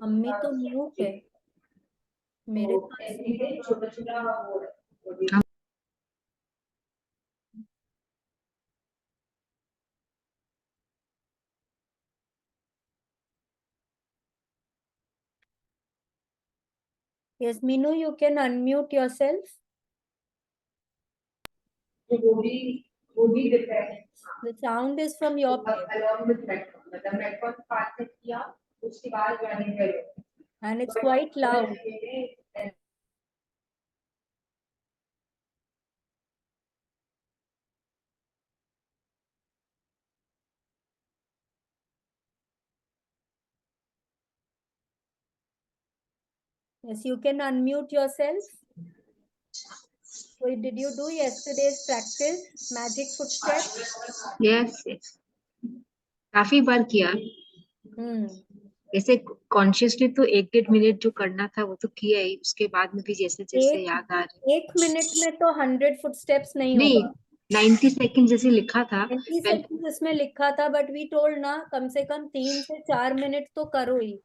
अम्मी तो म्यूट है मेरे पास। Yes, Minu, you can unmute yourself. The sound is from your place. And it's quite loud. Yes, you can unmute yourself. So did you do yesterday's practice, magic footsteps? Yes, yes. काफी बार किया। ऐसे consciously तो 1-1.5 minute जो करना था वो तो किया ही, उसके बाद में भी जैसे जैसे याद आ रहा है। 1 मिनट में तो 100 फुटस्टेप्स नहीं नहीं, होगा। 90 सेकंड जैसे लिखा था। 90 सेकंड इसमें लिखा था, बट वी टोल्ड ना कम से कम 3 से 4 मिनट तो करो ही।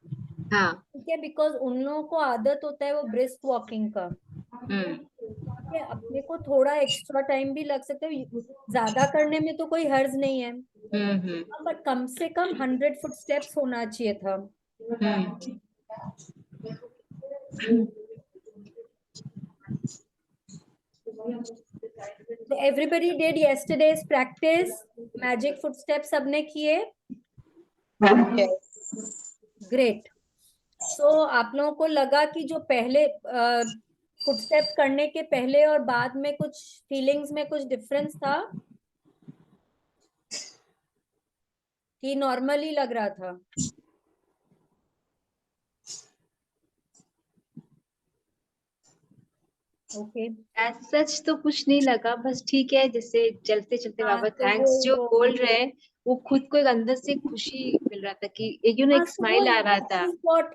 हाँ। ठीक है, बिकॉज उन लोगों को आदत होता है वो ब्रिस्क वॉकिंग का। ठीक है, अपने को थोड़ा एक्स्ट्रा टाइम भी लग सकता है, ज्यादा करने में तो कोई हर्ज नहीं है, बट कम से कम 100 फुटस्टेप्स होना चाहिए था। So everybody did yesterday's practice, magic footsteps सबने किए? ग्रेट। सो आप लोगों को लगा कि जो पहले फुटस्टेप्स करने के पहले और बाद में कुछ फीलिंग्स में कुछ डिफरेंस था कि नॉर्मली लग रहा था? ओके, सच तो कुछ नहीं लगा, बस ठीक है, जैसे चलते चलते बाबा तो थैंक्स जो बोल रहे हैं, वो खुद को एक अंदर से खुशी मिल रहा था कि एक स्माइल आ रहा था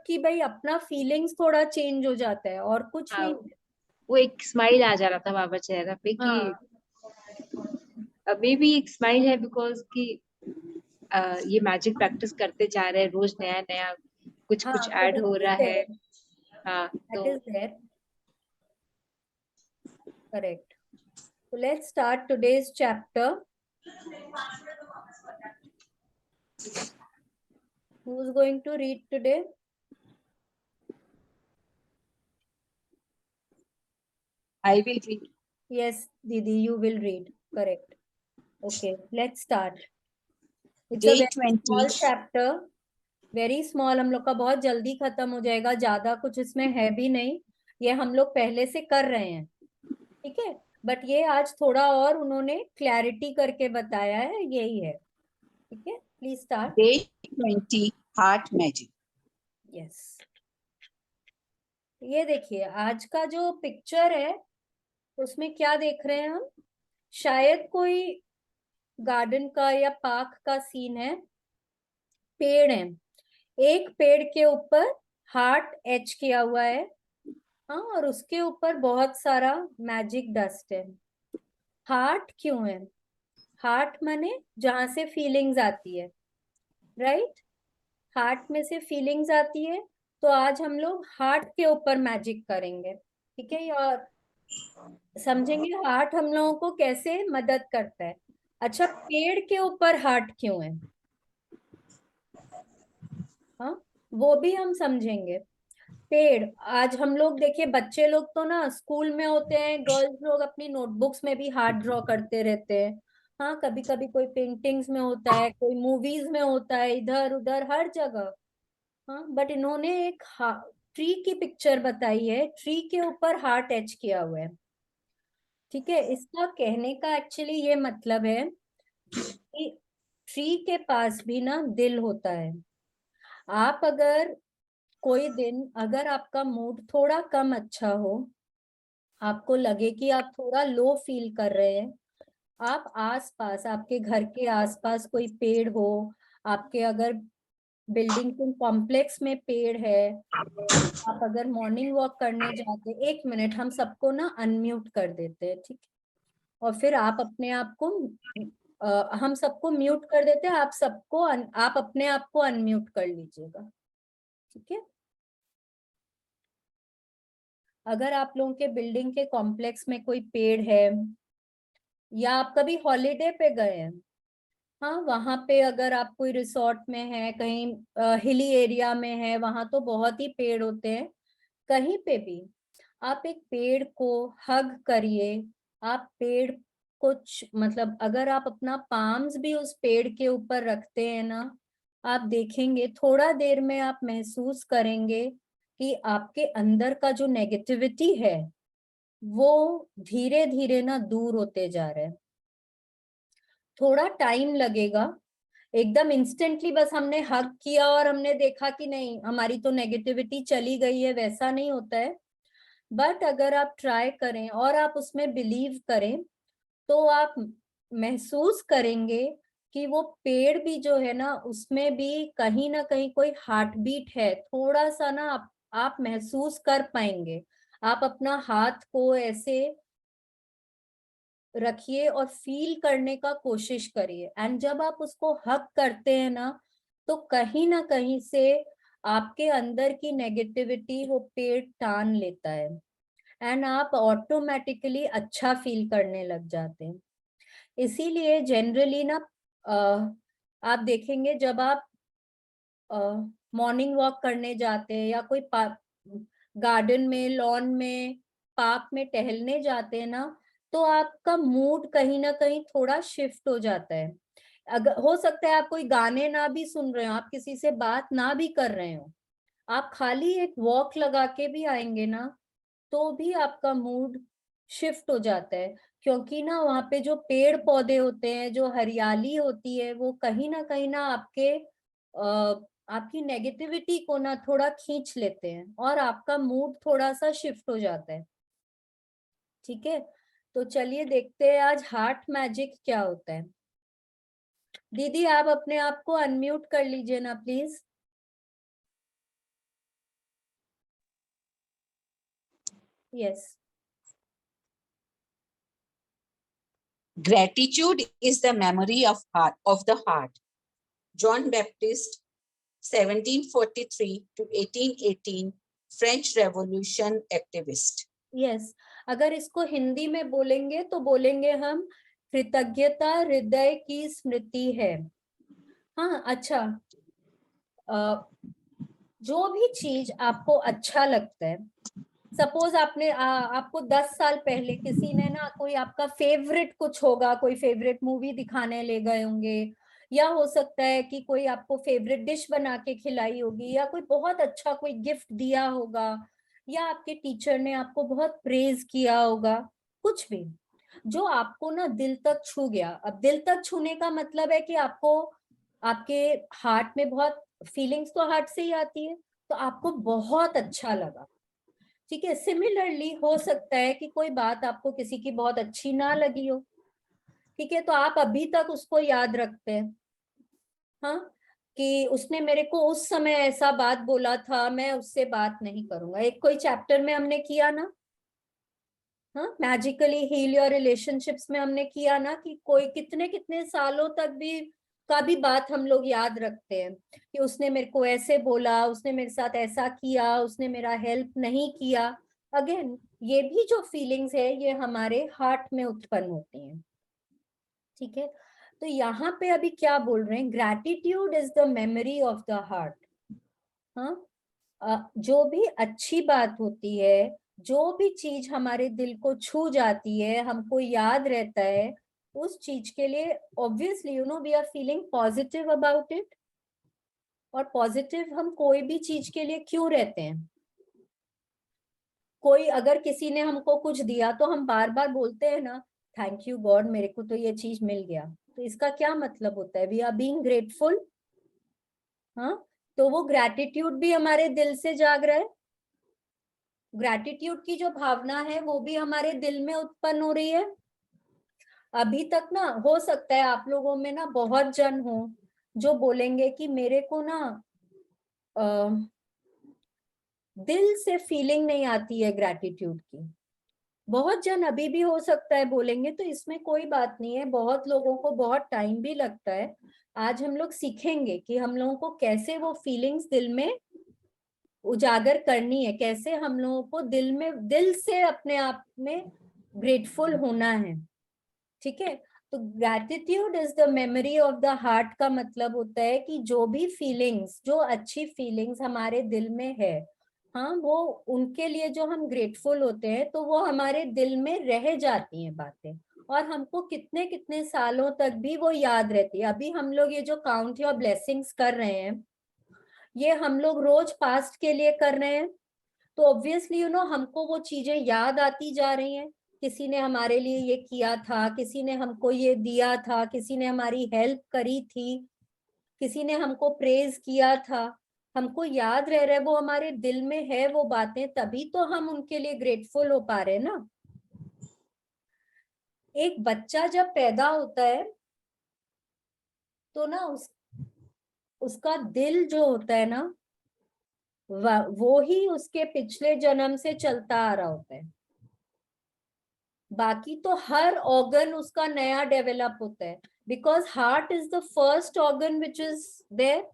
कि भाई अपना फीलिंग्स थोड़ा चेंज हो जाता है और कुछ नहीं। वो एक स्माइल आ जा रहा था बाबा चेहरा पे कि अभी भी एक स्माइल है, बिकॉज कि ये मैजिक प्रैक्टिस करते जा रहे हैं, रोज नया नया कुछ कुछ ऐड हो रहा है। हाँ, तो correct. So let's start today's chapter. Who is going to read today? I will read. Yes, Didi, you will read. Correct. Okay, let's start. It's a very small chapter. Very small. हम लोग का बहुत जल्दी खत्म हो जाएगा, ज्यादा कुछ इसमें है भी नहीं, ये हम लोग पहले से कर रहे हैं। ठीक है, बट ये आज थोड़ा और उन्होंने क्लैरिटी करके बताया है, यही है। ठीक है, please start. Day 20 heart magic. Yes, ये देखिए आज का जो पिक्चर है उसमें क्या देख रहे हैं हम? शायद कोई गार्डन का या पार्क का सीन है। पेड़ है, एक पेड़ के ऊपर हार्ट एच किया हुआ है। हाँ, और उसके ऊपर बहुत सारा मैजिक डस्ट है। हार्ट क्यों है? हार्ट माने जहां से फीलिंग्स आती है, राइट? हार्ट में से फीलिंग्स आती है, तो आज हम लोग हार्ट के ऊपर मैजिक करेंगे। ठीक है, और समझेंगे हार्ट हम लोगों को कैसे मदद करता है। अच्छा, पेड़ के ऊपर हार्ट क्यों है? हाँ, वो भी हम समझेंगे। पेड़, आज हम लोग देखिए बच्चे लोग तो ना स्कूल में होते हैं, गर्ल्स लोग अपनी नोटबुक्स में भी हार्ट ड्रॉ करते रहते हैं। हाँ, कभी कभी कोई पेंटिंग्स में होता है, कोई मूवीज में होता है, इधर उधर हर जगह। हाँ, बट इन्होंने एक ट्री की पिक्चर बताई है, ट्री के ऊपर हार्ट एच किया हुआ है। ठीक है, इसका कहने का एक्चुअली ये मतलब है कि ट्री के पास भी ना दिल होता है। आप अगर कोई दिन अगर आपका मूड थोड़ा कम अच्छा हो, आपको लगे कि आप थोड़ा लो फील कर रहे हैं, आप आसपास, आपके घर के आसपास कोई पेड़ हो, आपके अगर बिल्डिंग के कॉम्प्लेक्स में पेड़ है, आप अगर मॉर्निंग वॉक करने जाते, 1 मिनट हम सबको ना अनम्यूट कर देते हैं, ठीक है? और फिर आप अपने आप को हम सबको म्यूट कर देते हैं, आप अपने आप को अनम्यूट कर लीजिएगा, ठीक है। अगर आप लोगों के बिल्डिंग के कॉम्प्लेक्स में कोई पेड़ है, या आप कभी हॉलीडे पे गए हैं, हाँ वहां पे अगर आप कोई रिसोर्ट में है, कहीं हिली एरिया में है, वहां तो बहुत ही पेड़ होते हैं, कहीं पे भी आप एक पेड़ को हग करिए। आप पेड़ कुछ मतलब अगर आप अपना पाम्स भी उस पेड़ के ऊपर रखते हैं ना, आप देखेंगे थोड़ा देर में आप महसूस करेंगे कि आपके अंदर का जो नेगेटिविटी है वो धीरे धीरे ना दूर होते जा रहा है। थोड़ा टाइम लगेगा, एकदम इंस्टेंटली बस हमने हग किया और हमने देखा कि नहीं हमारी तो नेगेटिविटी चली गई है, वैसा नहीं होता है। बट अगर आप ट्राई करें और आप उसमें बिलीव करें तो आप महसूस करेंगे कि वो पेड़ भी जो है ना उसमें भी कहीं ना कहीं कोई हार्ट बीट है, थोड़ा सा ना आप महसूस कर पाएंगे। आप अपना हाथ को ऐसे रखिए और फील करने का कोशिश करिए, एंड जब आप उसको हक करते हैं ना तो कहीं ना कहीं से आपके अंदर की नेगेटिविटी वो पेड़ टान लेता है, एंड आप ऑटोमेटिकली अच्छा फील करने लग जाते हैं। इसीलिए जनरली ना आप देखेंगे जब आप मॉर्निंग वॉक करने जाते हैं या कोई गार्डन में, लॉन में, पार्क में टहलने जाते हैं ना, तो आपका मूड कहीं ना कहीं थोड़ा शिफ्ट हो जाता है। अगर हो सकता है आप कोई गाने ना भी सुन रहे हो, आप किसी से बात ना भी कर रहे हो, आप खाली एक वॉक लगा के भी आएंगे ना तो भी आपका मूड शिफ्ट हो जाता है, क्योंकि ना वहाँ पे जो पेड़ पौधे होते हैं, जो हरियाली होती है, वो कहीं ना आपके आपकी नेगेटिविटी को ना थोड़ा खींच लेते हैं और आपका मूड थोड़ा सा शिफ्ट हो जाता है, ठीक है। तो चलिए देखते हैं आज हार्ट मैजिक क्या होता है। दीदी आप अपने आप को अनम्यूट कर लीजिए ना please. Yes. Gratitude is the memory of the heart. John Baptist, 1743 to 1818, French Revolution activist. Yes. अगर इसको हिंदी में बोलेंगे तो बोलेंगे हम कृतज्ञता हृदय की स्मृति है। हाँ अच्छा, जो भी चीज आपको अच्छा लगता है, सपोज आपको 10 साल पहले किसी ने ना कोई आपका फेवरेट कुछ होगा, कोई फेवरेट मूवी दिखाने ले गए होंगे, या हो सकता है कि कोई आपको फेवरेट डिश बना के खिलाई होगी, या कोई बहुत अच्छा कोई गिफ्ट दिया होगा, या आपके टीचर ने आपको बहुत प्रेज किया होगा, कुछ भी जो आपको ना दिल तक छू गया। अब दिल तक छूने का मतलब है कि आपको आपके हार्ट में बहुत फीलिंग्स तो हार्ट से ही आती है, तो आपको बहुत अच्छा लगा, ठीक है। सिमिलरली हो सकता है कि कोई बात आपको किसी की बहुत अच्छी ना लगी हो, ठीक है, तो आप अभी तक उसको याद रखते हैं, हाँ, कि उसने मेरे को उस समय ऐसा बात बोला था, मैं उससे बात नहीं करूंगा। एक कोई चैप्टर में हमने किया ना, हाँ, मैजिकली हील योर रिलेशनशिप्स में हमने किया ना कि कोई कितने कितने सालों तक भी का भी बात हम लोग याद रखते हैं कि उसने मेरे को ऐसे बोला, उसने मेरे साथ ऐसा किया, उसने मेरा हेल्प नहीं किया। अगेन ये भी जो फीलिंग्स है ये हमारे हार्ट में उत्पन्न होती हैं, ठीक है। तो यहाँ पे अभी क्या बोल रहे हैं, gratitude is the memory of the heart. हाँ, जो भी अच्छी बात होती है, जो भी चीज हमारे दिल को छू जाती है, हमको याद रहता है, उस चीज के लिए obviously we are feeling positive about it. और पॉजिटिव हम कोई भी चीज के लिए क्यों रहते हैं, कोई अगर किसी ने हमको कुछ दिया तो हम बार बार बोलते हैं ना, थैंक यू गॉड मेरे को तो ये चीज मिल गया, तो इसका क्या मतलब होता है, वी आर बीइंग ग्रेटफुल। हाँ, तो वो ग्रैटिट्यूड भी हमारे दिल से जाग रहा है, ग्रैटिट्यूड की जो भावना है वो भी हमारे दिल में उत्पन्न हो रही है। अभी तक ना हो सकता है आप लोगों में ना बहुत जन हो जो बोलेंगे कि मेरे को ना दिल से फीलिंग नहीं आती है ग्रैटिट्यूड की, बहुत जन अभी भी हो सकता है बोलेंगे, तो इसमें कोई बात नहीं है, बहुत लोगों को बहुत टाइम भी लगता है। आज हम लोग सीखेंगे कि हम लोगों को कैसे वो फीलिंग्स दिल में उजागर करनी है, कैसे हम लोगों को दिल से अपने आप में ग्रेटफुल होना है। ठीक है, तो gratitude is the memory of the heart का मतलब होता है कि जो भी फीलिंग्स, जो अच्छी फीलिंग्स हमारे दिल में है, हाँ, वो उनके लिए जो हम ग्रेटफुल होते हैं, तो वो हमारे दिल में रह जाती हैं बातें, और हमको कितने कितने सालों तक भी वो याद रहती है। अभी हम लोग ये जो काउंट योर ब्लेसिंग्स कर रहे हैं, ये हम लोग रोज पास्ट के लिए कर रहे हैं, तो ऑब्वियसली हमको वो चीजें याद आती जा रही हैं। किसी ने हमारे लिए ये किया था, किसी ने हमको ये दिया था, किसी ने हमारी हेल्प करी थी, किसी ने हमको प्रेज किया था, हमको याद रह रहा है, वो हमारे दिल में है वो बातें, तभी तो हम उनके लिए ग्रेटफुल हो पा रहे हैं ना। एक बच्चा जब पैदा होता है तो ना उसका दिल जो होता है ना, वो ही उसके पिछले जन्म से चलता आ रहा होता है। बाकी तो हर ऑर्गन उसका नया डेवलप होता है, because heart is the first organ which is there.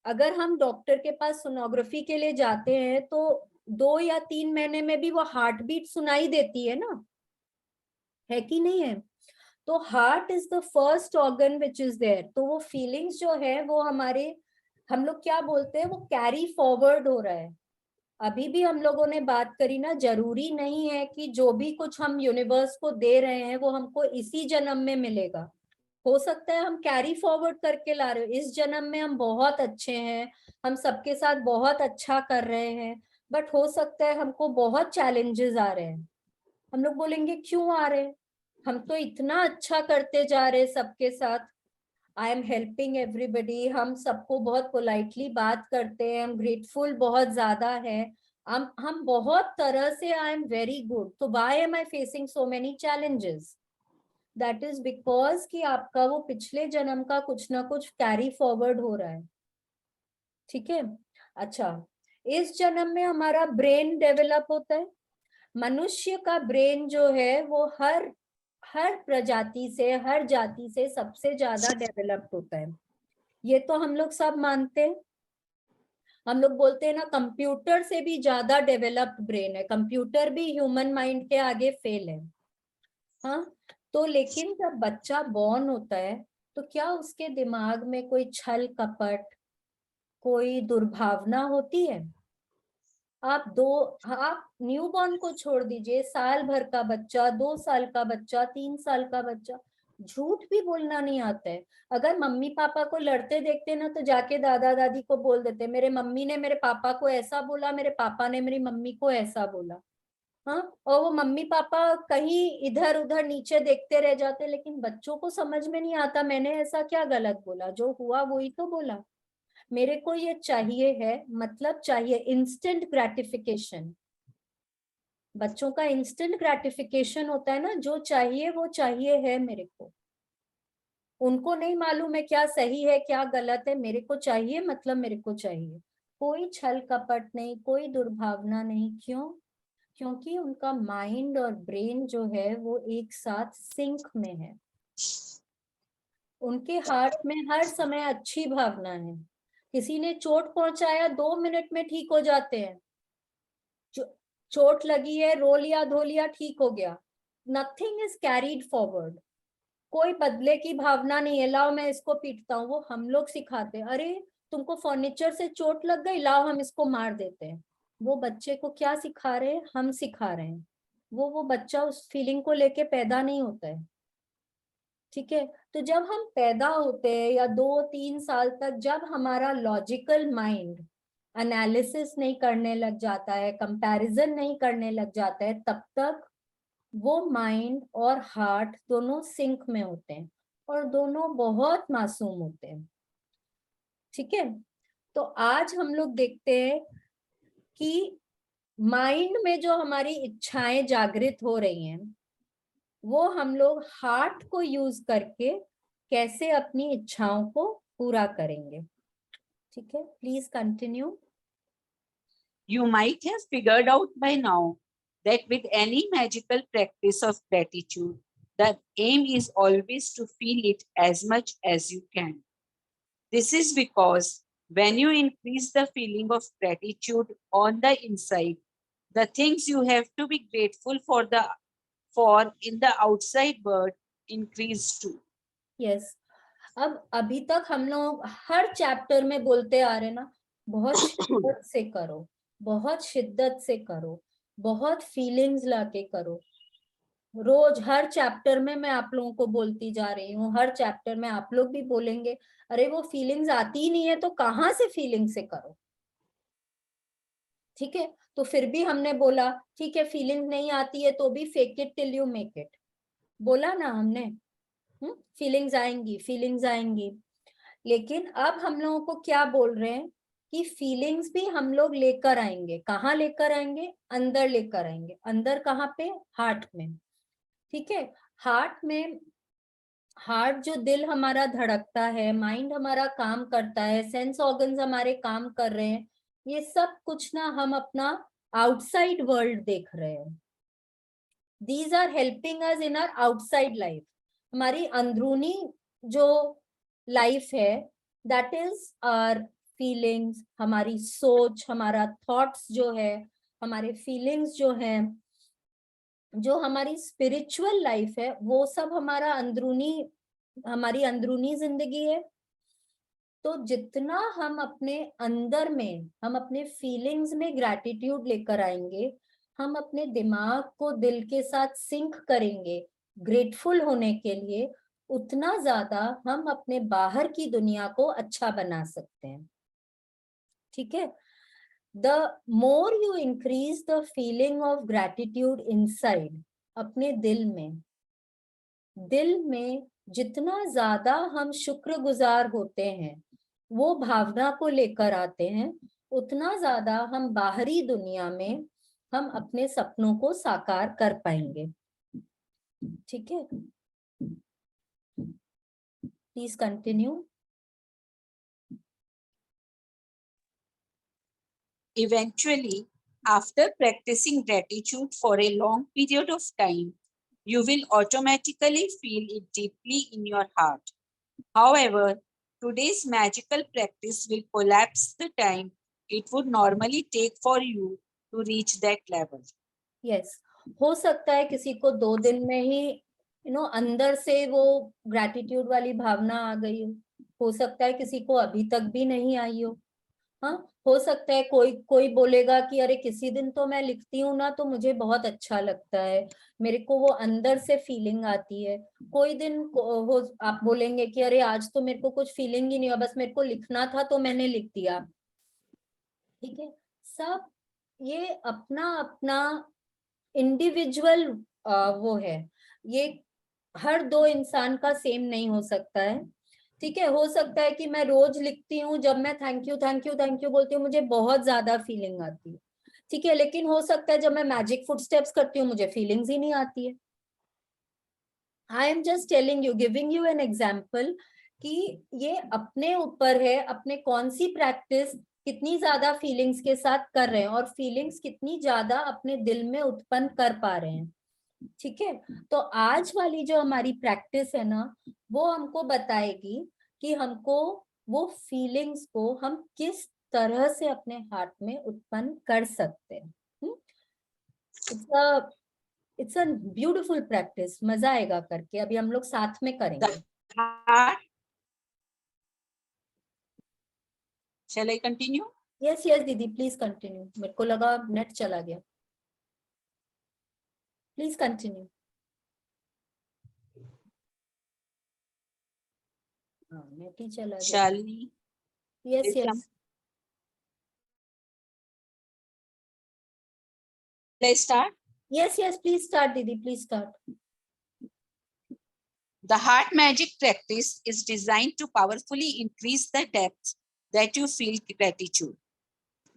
अगर हम डॉक्टर के पास सोनोग्राफी के लिए जाते हैं तो 2 या 3 महीने में भी वो हार्ट बीट सुनाई देती है ना, है कि नहीं है? तो heart is the first organ which is there. तो वो फीलिंग्स जो है वो हमारे, हम लोग क्या बोलते हैं, वो कैरी फॉरवर्ड हो रहा है। अभी भी हम लोगों ने बात करी ना, जरूरी नहीं है कि जो भी कुछ हम यूनिवर्स को दे रहे हैं वो हमको इसी जन्म में मिलेगा। हो सकता है हम कैरी फॉरवर्ड करके ला रहे हो, इस जन्म में हम बहुत अच्छे हैं, हम सबके साथ बहुत अच्छा कर रहे हैं, बट हो सकता है हमको बहुत चैलेंजेस आ रहे हैं। हम लोग बोलेंगे क्यों आ रहे हैं, हम तो इतना अच्छा करते जा रहे हैं सबके साथ, आई एम हेल्पिंग एवरीबडी, हम सबको बहुत पोलाइटली बात करते हैं, हम ग्रेटफुल बहुत ज्यादा है, हम बहुत तरह से आई एम वेरी गुड, तो why am I facing so many challenges? That is because कि आपका वो पिछले जन्म का कुछ ना कुछ कैरी फॉरवर्ड हो रहा है। ठीक है, अच्छा, इस जन्म में हमारा ब्रेन डेवलप होता है। मनुष्य का ब्रेन जो है वो हर हर प्रजाति से, हर जाति से सबसे ज्यादा डेवलप्ड होता है, ये तो हम लोग सब मानते हैं। हम लोग बोलते हैं ना, कंप्यूटर से भी ज्यादा डेवलप्ड ब्रेन है, कंप्यूटर भी ह्यूमन माइंड के आगे फेल है। हाँ, तो लेकिन जब बच्चा बॉर्न होता है तो क्या उसके दिमाग में कोई छल कपट, कोई दुर्भावना होती है? आप न्यू बॉर्न को छोड़ दीजिए, साल भर का बच्चा, 2 साल का बच्चा, 3 साल का बच्चा, झूठ भी बोलना नहीं आता है। अगर मम्मी पापा को लड़ते देखते ना, तो जाके दादा दादी को बोल देते, मेरे मम्मी ने मेरे पापा को ऐसा बोला, मेरे पापा ने मेरी मम्मी को ऐसा बोला। हाँ, और वो मम्मी पापा कहीं इधर उधर नीचे देखते रह जाते, लेकिन बच्चों को समझ में नहीं आता मैंने ऐसा क्या गलत बोला, जो हुआ वही तो बोला, मेरे को ये चाहिए है, मतलब चाहिए इंस्टेंट ग्रेटिफिकेशन। बच्चों का इंस्टेंट ग्रेटिफिकेशन होता है ना, जो चाहिए वो चाहिए है मेरे को, उनको नहीं मालूम है क्या सही है क्या गलत है, मेरे को चाहिए मतलब मेरे को चाहिए। कोई छल कपट नहीं, कोई दुर्भावना नहीं। क्यों? क्योंकि उनका माइंड और ब्रेन जो है वो एक साथ सिंक में है, उनके हार्ट में हर समय अच्छी भावना है। किसी ने चोट पहुंचाया, 2 मिनट में ठीक हो जाते हैं। चोट लगी है, रो लिया धो लिया, ठीक हो गया, नथिंग इज कैरीड फॉरवर्ड। कोई बदले की भावना नहीं है, लाओ मैं इसको पीटता हूँ, वो हम लोग सिखाते हैं, अरे तुमको फर्नीचर से चोट लग गई, लाओ हम इसको मार देते हैं। वो बच्चे को क्या सिखा रहे हैं? हम सिखा रहे हैं। वो बच्चा उस फीलिंग को लेके पैदा नहीं होता है। ठीक है, तो जब हम पैदा होते हैं या 2-3 साल तक, जब हमारा लॉजिकल माइंड एनालिसिस नहीं करने लग जाता है, कंपैरिजन नहीं करने लग जाता है, तब तक वो माइंड और हार्ट दोनों सिंक में होते हैं और दोनों बहुत मासूम होते हैं। ठीक है, तो आज हम लोग देखते हैं कि माइंड में जो हमारी इच्छाएं जागृत हो रही हैं, वो हम लोग हार्ट को यूज करके कैसे अपनी इच्छाओं को पूरा करेंगे। ठीक है, please continue. You might have figured out by now that with any magical practice of gratitude, the aim is always to feel it as much as you can. This is because when you increase the feeling of gratitude on the inside, the things you have to be grateful for in the outside world increase too. Yes. अब अभी तक हम लोग हर chapter में बोलते आ रहे ना, बहुत शिद्दत से करो, बहुत शिद्दत से करो, बहुत फीलिंग्स लाके करो. रोज हर चैप्टर में मैं आप लोगों को बोलती जा रही हूँ, हर चैप्टर में आप लोग भी बोलेंगे, अरे वो फीलिंग्स आती ही नहीं है तो कहाँ से फीलिंग से करो. ठीक है, तो फिर भी हमने बोला ठीक है फीलिंग नहीं आती है तो भी fake it till you make it, बोला ना हमने. फीलिंग्स आएंगी, फीलिंग्स आएंगी. लेकिन अब हम लोगों को क्या बोल रहे हैं कि फीलिंग्स भी हम लोग लेकर आएंगे. कहाँ लेकर आएंगे? अंदर लेकर आएंगे. अंदर कहाँ पे? हार्ट में. ठीक है, हार्ट में, हार्ट जो दिल हमारा धड़कता है, माइंड हमारा काम करता है, सेंस ऑर्गन्स हमारे काम कर रहे हैं, ये सब कुछ ना हम अपना आउटसाइड वर्ल्ड देख रहे हैं. These are helping us in our outside life. हमारी अंदरूनी जो लाइफ है, दैट इज आवर फीलिंग्स, हमारी सोच, हमारा थॉट्स जो है, हमारे फीलिंग्स जो है, जो हमारी स्पिरिचुअल लाइफ है, वो सब हमारा अंदरूनी, हमारी अंदरूनी जिंदगी है. तो जितना हम अपने अंदर में, हम अपने फीलिंग्स में ग्रैटिट्यूड लेकर आएंगे, हम अपने दिमाग को दिल के साथ सिंक करेंगे ग्रेटफुल होने के लिए, उतना ज्यादा हम अपने बाहर की दुनिया को अच्छा बना सकते हैं. ठीक है, the more you increase the feeling of gratitude inside, अपने दिल में जितना ज्यादा हम शुक्रगुजार होते हैं, वो भावना को लेकर आते हैं, उतना ज्यादा हम बाहरी दुनिया में हम अपने सपनों को साकार कर पाएंगे. ठीक है, please continue. Eventually, after practicing gratitude for a long period of time, you will automatically feel it deeply in your heart. However, today's magical practice will collapse the time it would normally take for you to reach that level. Yes, हो सकता है किसी को 2 दिन में ही अंदर से वो ग्रैटिट्यूड वाली भावना आ गई हो सकता है किसी को अभी तक भी नहीं आई हो. हाँ, हो सकता है कोई बोलेगा कि अरे किसी दिन तो मैं लिखती हूँ ना तो मुझे बहुत अच्छा लगता है, मेरे को वो अंदर से फीलिंग आती है. कोई दिन आप बोलेंगे कि अरे आज तो मेरे को कुछ फीलिंग ही नहीं हुआ, बस मेरे को लिखना था तो मैंने लिख दिया. ठीक है, सब ये अपना अपना इंडिविजुअल वो है, ये हर 2 इंसान का सेम नहीं हो सकता है. ठीक है, हो सकता है कि मैं रोज लिखती हूँ, जब मैं thank you thank you thank you बोलती हूँ मुझे बहुत ज्यादा फीलिंग आती है. ठीक है, लेकिन हो सकता है जब मैं मैजिक फुटस्टेप्स करती हूँ मुझे फीलिंग्स ही नहीं आती है. I am just telling you, giving you an example कि ये अपने ऊपर है, अपने कौन सी प्रैक्टिस कितनी ज्यादा फीलिंग्स के साथ कर रहे हैं और फीलिंग्स कितनी ज्यादा अपने दिल में उत्पन्न कर पा रहे हैं. ठीक है, तो आज वाली जो हमारी प्रैक्टिस है ना, वो हमको बताएगी कि हमको वो फीलिंग्स को हम किस तरह से अपने हार्ट में उत्पन्न कर सकते हैं. इट्स अ ब्यूटीफुल प्रैक्टिस, मजा आएगा करके. अभी हम लोग साथ में करेंगे. Shall I continue? Yes yes दीदी, प्लीज कंटिन्यू. मेरे को लगा नेट चला गया. Please continue. नेट ही चला गया. Shalini? Yes yes. Let's start. Yes, yes, please start, Didi, please start. The heart magic practice is designed to powerfully increase the depth that you feel gratitude.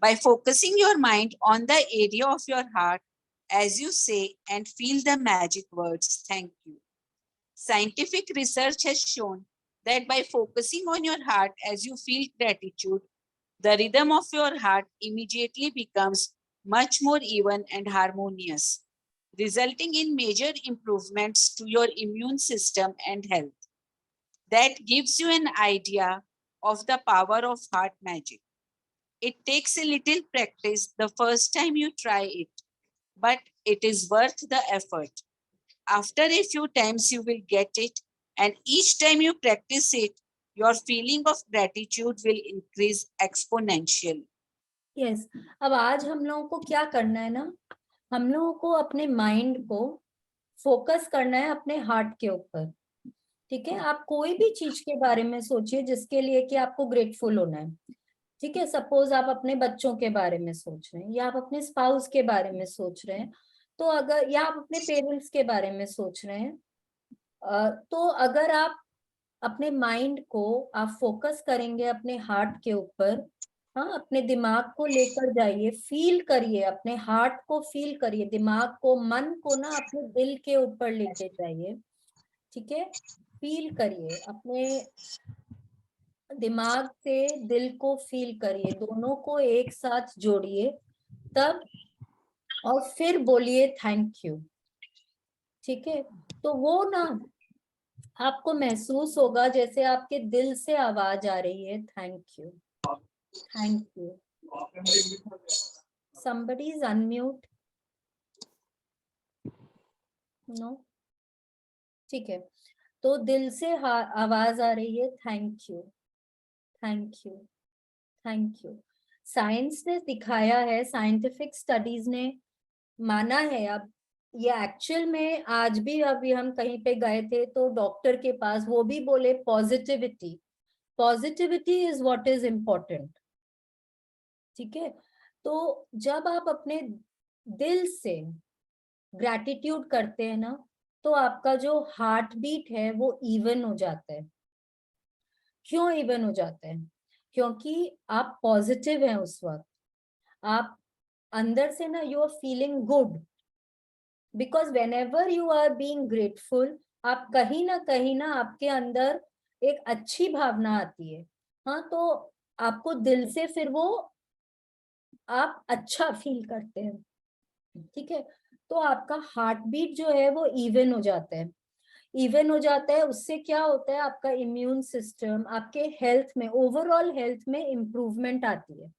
By focusing your mind on the area of your heart as you say and feel the magic words, thank you. Scientific research has shown that by focusing on your heart as you feel gratitude, the rhythm of your heart immediately becomes much more even and harmonious, resulting in major improvements to your immune system and health. That gives you an idea of the power of heart magic. It takes a little practice the first time you try it, but it is worth the effort. After a few times, you will get it, and each time you practice it, your feeling of gratitude will increase exponentially. Yes अब आज हम लोगों को क्या करना है ना, हम लोगों को अपने माइंड को फोकस करना है अपने हार्ट के ऊपर. ठीक है, आप कोई भी चीज के बारे में सोचिए जिसके लिए कि आपको ग्रेटफुल होना है. ठीक है, सपोज आप अपने बच्चों के बारे में सोच रहे हैं, या आप अपने स्पाउस के बारे में सोच रहे हैं, तो अगर, या आप अपने पेरेंट्स के बारे में सोच रहे हैं, तो अगर आप अपने माइंड को आप फोकस करेंगे अपने हार्ट के ऊपर, हाँ, अपने दिमाग को लेकर जाइए, फील करिए, अपने हार्ट को फील करिए, दिमाग को, मन को ना अपने दिल के ऊपर लेके जाइए. ठीक है, फील करिए, अपने दिमाग से दिल को फील करिए, दोनों को एक साथ जोड़िए तब, और फिर बोलिए थैंक यू. ठीक है, तो वो ना आपको महसूस होगा जैसे आपके दिल से आवाज आ रही है, thank you, thank you. somebody is unmute. no, ठीक है, तो दिल से आवाज आ रही है, thank you, thank you, thank you. Science ने दिखाया है, साइंटिफिक स्टडीज ने माना है, अब ये एक्चुअल में आज भी, अभी हम कहीं पे गए थे तो डॉक्टर के पास, वो भी बोले positivity, positivity is what is important. ठीक है, तो जब आप अपने दिल से ग्रैटिट्यूड करते हैं ना, तो आपका जो हार्ट बीट है वो इवन हो जाता है. क्यों इवन हो जाता है? क्योंकि आप पॉजिटिव हैं उस वक्त, आप अंदर से ना, you are feeling good, because whenever you are being grateful, आप कहीं ना आपके अंदर एक अच्छी भावना आती है. हाँ, तो आपको दिल से फिर वो आप अच्छा फील करते हैं. ठीक है, तो आपका हार्ट बीट जो है वो इवन हो जाता है, इवन हो जाता है. उससे क्या होता है, आपका इम्यून सिस्टम, आपके हेल्थ में, ओवरऑल हेल्थ में इम्प्रूवमेंट आती है.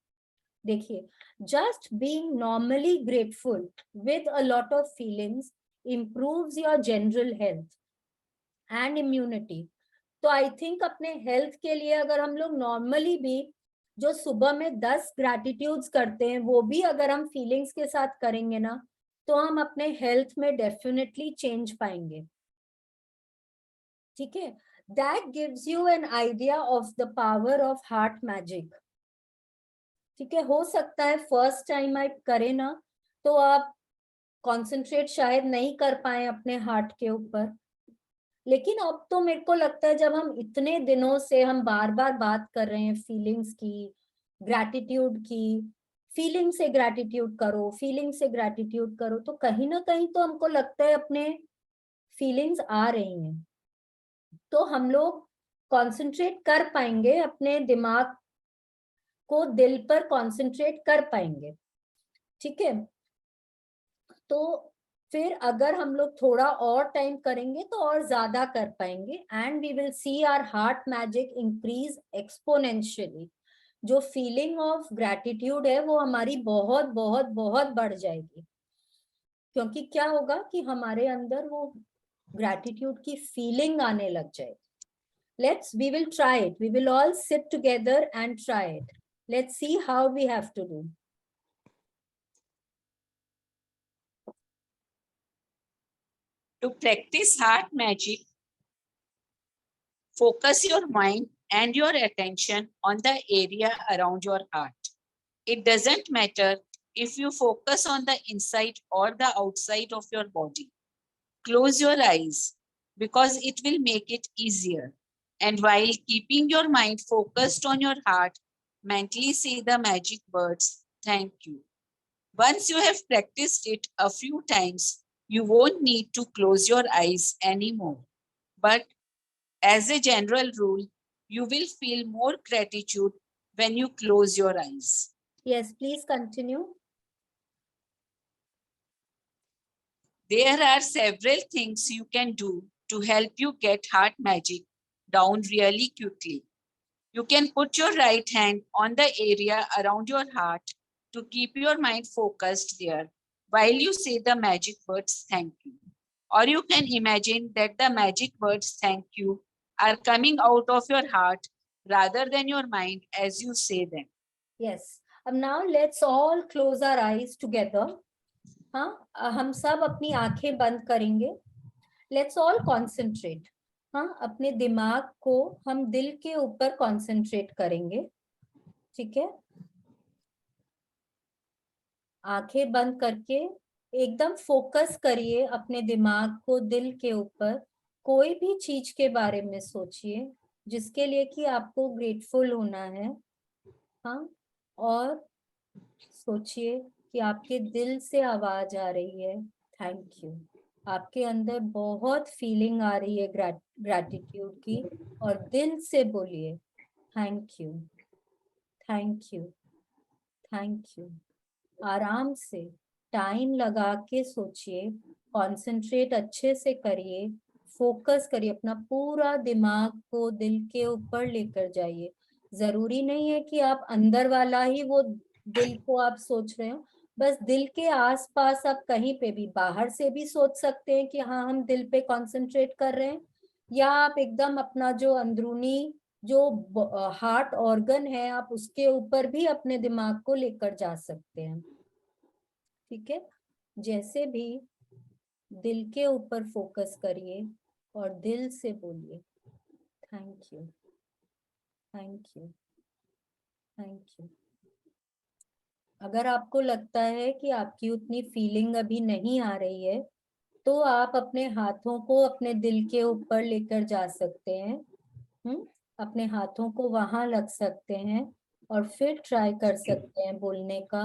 देखिए, just being normally grateful with a lot of feelings improves your general health and immunity. तो आई थिंक अपने हेल्थ के लिए अगर हम लोग नॉर्मली भी जो सुबह में 10 ग्रैटिट्यूड्स करते हैं, वो भी अगर हम फीलिंग्स के साथ करेंगे ना, तो हम अपने हेल्थ में डेफिनेटली चेंज पाएंगे. ठीक है, that gives you an idea of the power of heart magic. ठीक है, हो सकता है फर्स्ट टाइम आप करें ना, तो आप कॉन्सेंट्रेट शायद नहीं कर पाए अपने हार्ट के ऊपर, लेकिन अब तो मेरे को लगता है जब हम इतने दिनों से हम बार बार बात कर रहे हैं फीलिंग्स की, ग्रैटिट्यूड की, फीलिंग से ग्रैटिट्यूड करो, फीलिंग से ग्रैटिट्यूड करो, तो कहीं ना कहीं तो हमको लगता है अपने फीलिंग्स आ रही हैं, तो हम लोग कॉन्सेंट्रेट कर पाएंगे, अपने दिमाग को दिल पर कॉन्सेंट्रेट कर पाएंगे. ठीक है, तो फिर अगर हम लोग थोड़ा और टाइम करेंगे तो और ज्यादा कर पाएंगे, and we will see our heart magic increase exponentially. जो फीलिंग ऑफ ग्रैटिट्यूड है वो हमारी बहुत बहुत बहुत बढ़ जाएगी, क्योंकि क्या होगा कि हमारे अंदर वो ग्रैटिट्यूड की फीलिंग आने लग जाएगी. we will try it. We will all sit together and try it. Let's see how we have to do. To practice heart magic, focus your mind and your attention on the area around your heart. It doesn't matter if you focus on the inside or the outside of your body. Close your eyes because it will make it easier. And while keeping your mind focused on your heart, mentally say the magic words, thank you. Once you have practiced it a few times, you won't need to close your eyes anymore. But as a general rule, you will feel more gratitude when you close your eyes. Yes, please continue. There are several things you can do to help you get heart magic down really quickly. You can put your right hand on the area around your heart to keep your mind focused there while you say the magic words thank you. Or you can imagine that the magic words thank you are coming out of your heart rather than your mind as you say them. Yes. अब now let's all close our eyes together. हाँ, हम सब अपनी आंखें बंद करेंगे. Let's all concentrate. हाँ, अपने दिमाग को हम दिल के ऊपर concentrate करेंगे. ठीक है? आंखें बंद करके एकदम फोकस करिए अपने दिमाग को दिल के ऊपर. कोई भी चीज के बारे में सोचिए जिसके लिए कि आपको ग्रेटफुल होना है. हाँ, और सोचिए कि आपके दिल से आवाज आ रही है थैंक यू. आपके अंदर बहुत फीलिंग आ रही है ग्रैटिट्यूड की, और दिल से बोलिए thank you, thank you, thank you. आराम से टाइम लगा के सोचिए, कंसंट्रेट अच्छे से करिए, फोकस करिए, अपना पूरा दिमाग को दिल के ऊपर लेकर जाइए. जरूरी नहीं है कि आप अंदर वाला ही वो दिल को आप सोच रहे हो. बस दिल के आसपास आप कहीं पे भी बाहर से भी सोच सकते हैं कि हाँ हम दिल पे कंसंट्रेट कर रहे हैं, या आप एकदम अपना जो अंदरूनी जो हार्ट ऑर्गन है आप उसके ऊपर भी अपने दिमाग को लेकर जा सकते हैं. ठीक है? जैसे भी दिल के ऊपर फोकस करिए और दिल से बोलिए thank you, thank you, thank you. अगर आपको लगता है कि आपकी उतनी फीलिंग अभी नहीं आ रही है तो आप अपने हाथों को अपने दिल के ऊपर लेकर जा सकते हैं. अपने हाथों को वहां रख सकते हैं और फिर ट्राई कर सकते हैं बोलने का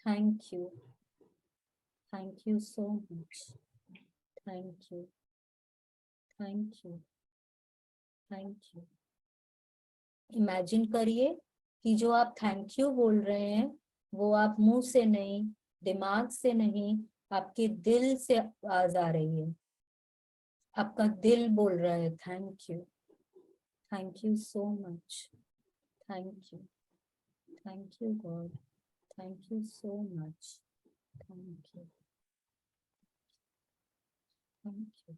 thank you, thank you so much, thank you, thank you, thank you. Imagine करिए कि जो आप थैंक यू बोल रहे हैं वो आप मुंह से नहीं, दिमाग से नहीं, आपके दिल से आवाज आ रही है. आपका दिल बोल रहा है thank you, thank you so much, thank you, thank you God, thank you so much, thank you, thank you.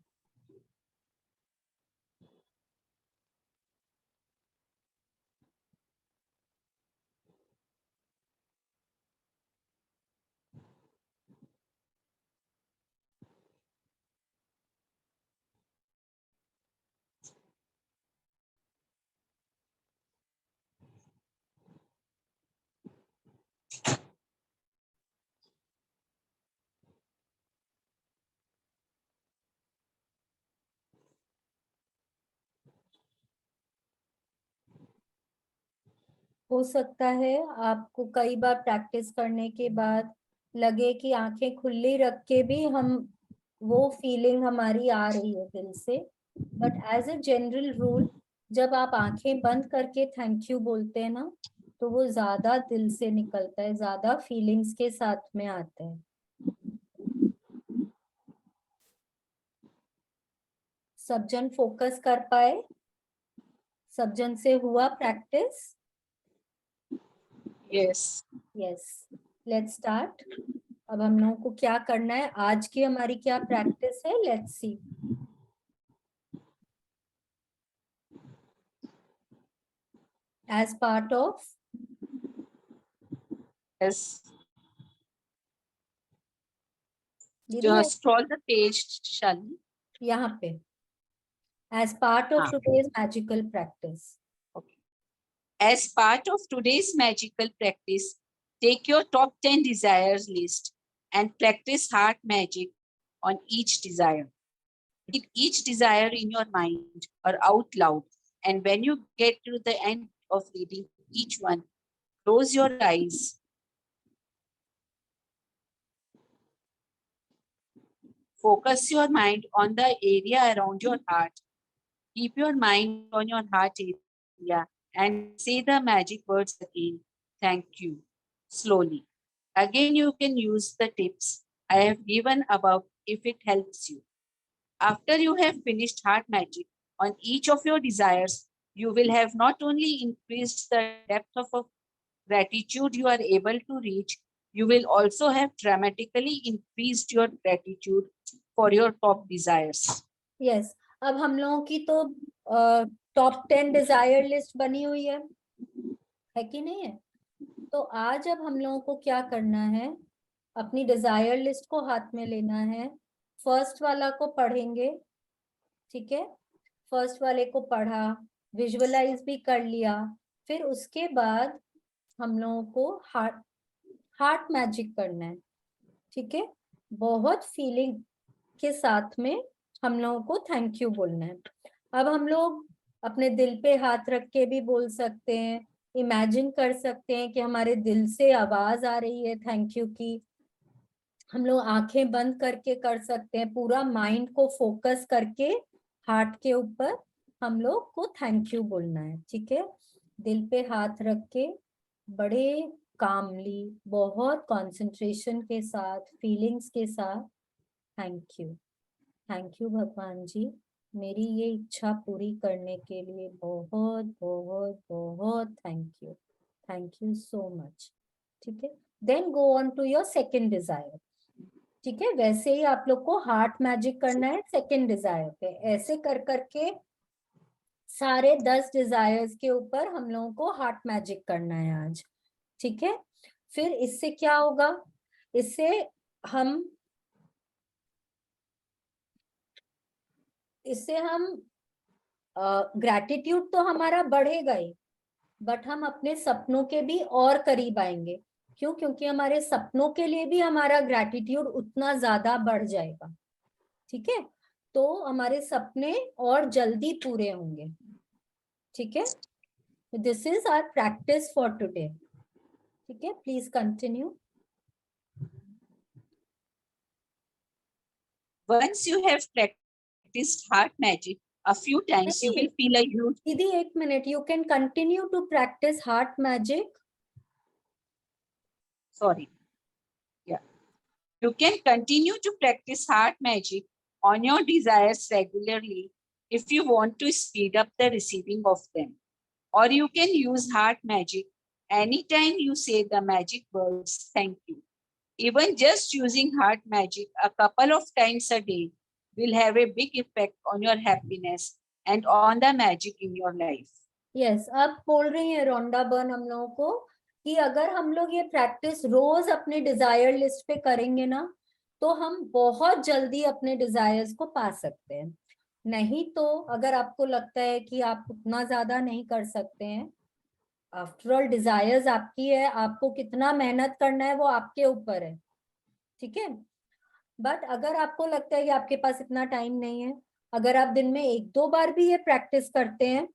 हो सकता है आपको कई बार प्रैक्टिस करने के बाद लगे कि आंखें खुली रख के भी हम वो फीलिंग हमारी आ रही है दिल से. But as a general rule जब आप आंखें बंद करके थैंक यू बोलते हैं ना तो वो ज्यादा दिल से निकलता है, ज्यादा फीलिंग्स के साथ में आता है. सब जन फोकस कर पाए? सब जन से हुआ practice? Yes. Yes, let's start. अब हम लोगों को क्या करना है, आज की हमारी क्या प्रैक्टिस है, let's see. As part of Yes. दीदी Just scroll the page, Shalini. यहाँ पे एज पार्ट ऑफ हाँ. Today's magical practice. Okay. As part of today's magical practice, take your top 10 desires list and practice heart magic on each desire. Read each desire in your mind or out loud. And when you get to the end of reading each one, close your eyes. Focus your mind on the area around your heart. Keep your mind on your heart area and say the magic words again. Thank you. Slowly. Again, you can use the tips I have given above if it helps you. After you have finished heart magic on each of your desires, you will have not only increased the depth of gratitude you are able to reach, you will also have dramatically increased your gratitude for your top desires. Yes, अब हम लोगों की तो top 10 Dzire list बनी हुई है कि नहीं है? तो आज अब हम लोगों को क्या करना है, अपनी डिजायर लिस्ट को हाथ में लेना है, फर्स्ट वाला को पढ़ेंगे, ठीक है? फर्स्ट वाले को पढ़ा, विजुअलाइज भी कर लिया, फिर उसके बाद हम लोगों को हार्ट मैजिक करना है, ठीक है? बहुत फीलिंग के साथ में हम लोगों को थैंक यू बोलना है। अब हम लोग अपने दिल पे हाथ रख के भी बोल सकते हैं, इमेजिन कर सकते हैं कि हमारे दिल से आवाज आ रही है थैंक यू की। हम लोग आंखें बंद करके कर सकते हैं, पूरा माइंड को फोकस करके हार्ट के ऊपर हम लोग को थैंक यू बोलना है, ठीक है? दिल पे हाथ रख के बड़े कामली, बहुत कंसंट्रेशन के साथ, फीलिंग्स के साथ, थैंक यू भगवान जी, मेरी ये इच्छा पूरी करने के लिए बहुत बहुत बहुत थैंक यू सो मच, ठीक है? Then go on to your second desire, ठीक है? वैसे ही आप लोग को हार्ट मैजिक करना है सेकेंड डिजायर पे, ऐसे कर करके सारे 10 डिजायर्स के ऊपर हम लोगों को हार्ट मैजिक करना है आज, ठीक है? फिर इससे क्या होगा, इससे हम ग्रैटिट्यूड तो हमारा बढ़ेगा ही, बट हम अपने सपनों के भी और करीब आएंगे। क्यों? क्योंकि हमारे सपनों के लिए भी हमारा ग्रैटिट्यूड उतना ज्यादा बढ़ जाएगा, ठीक है? तो हमारे सपने और जल्दी पूरे होंगे, ठीक है? This is our practice for today, ठीक है? Please continue. Once you have practiced heart magic a few times, you will feel a huge. दीदी एक minute, you can continue to practice heart magic. Sorry. Yeah. You can continue to practice heart magic on your desires regularly if you want to speed up the receiving of them. Or you can use heart magic anytime you say the magic words thank you. Even just using heart magic a couple of times a day will have a big effect on your happiness and on the magic in your life. Yes, अब बोल रही है Rhonda Byrne हम लोगों को कि अगर हम लोग ये प्रैक्टिस रोज अपने डिजायर लिस्ट पे करेंगे ना, तो हम बहुत जल्दी अपने डिजायर्स को पा सकते हैं। नहीं तो अगर आपको लगता है कि आप उतना ज्यादा नहीं कर सकते हैं, आफ्टर ऑल डिजायर्स आपकी है, आपको कितना मेहनत करना है वो आपके ऊपर है, ठीक है? बट अगर आपको लगता है कि आपके पास इतना टाइम नहीं है, अगर आप दिन में 1-2 बार भी ये प्रैक्टिस करते हैं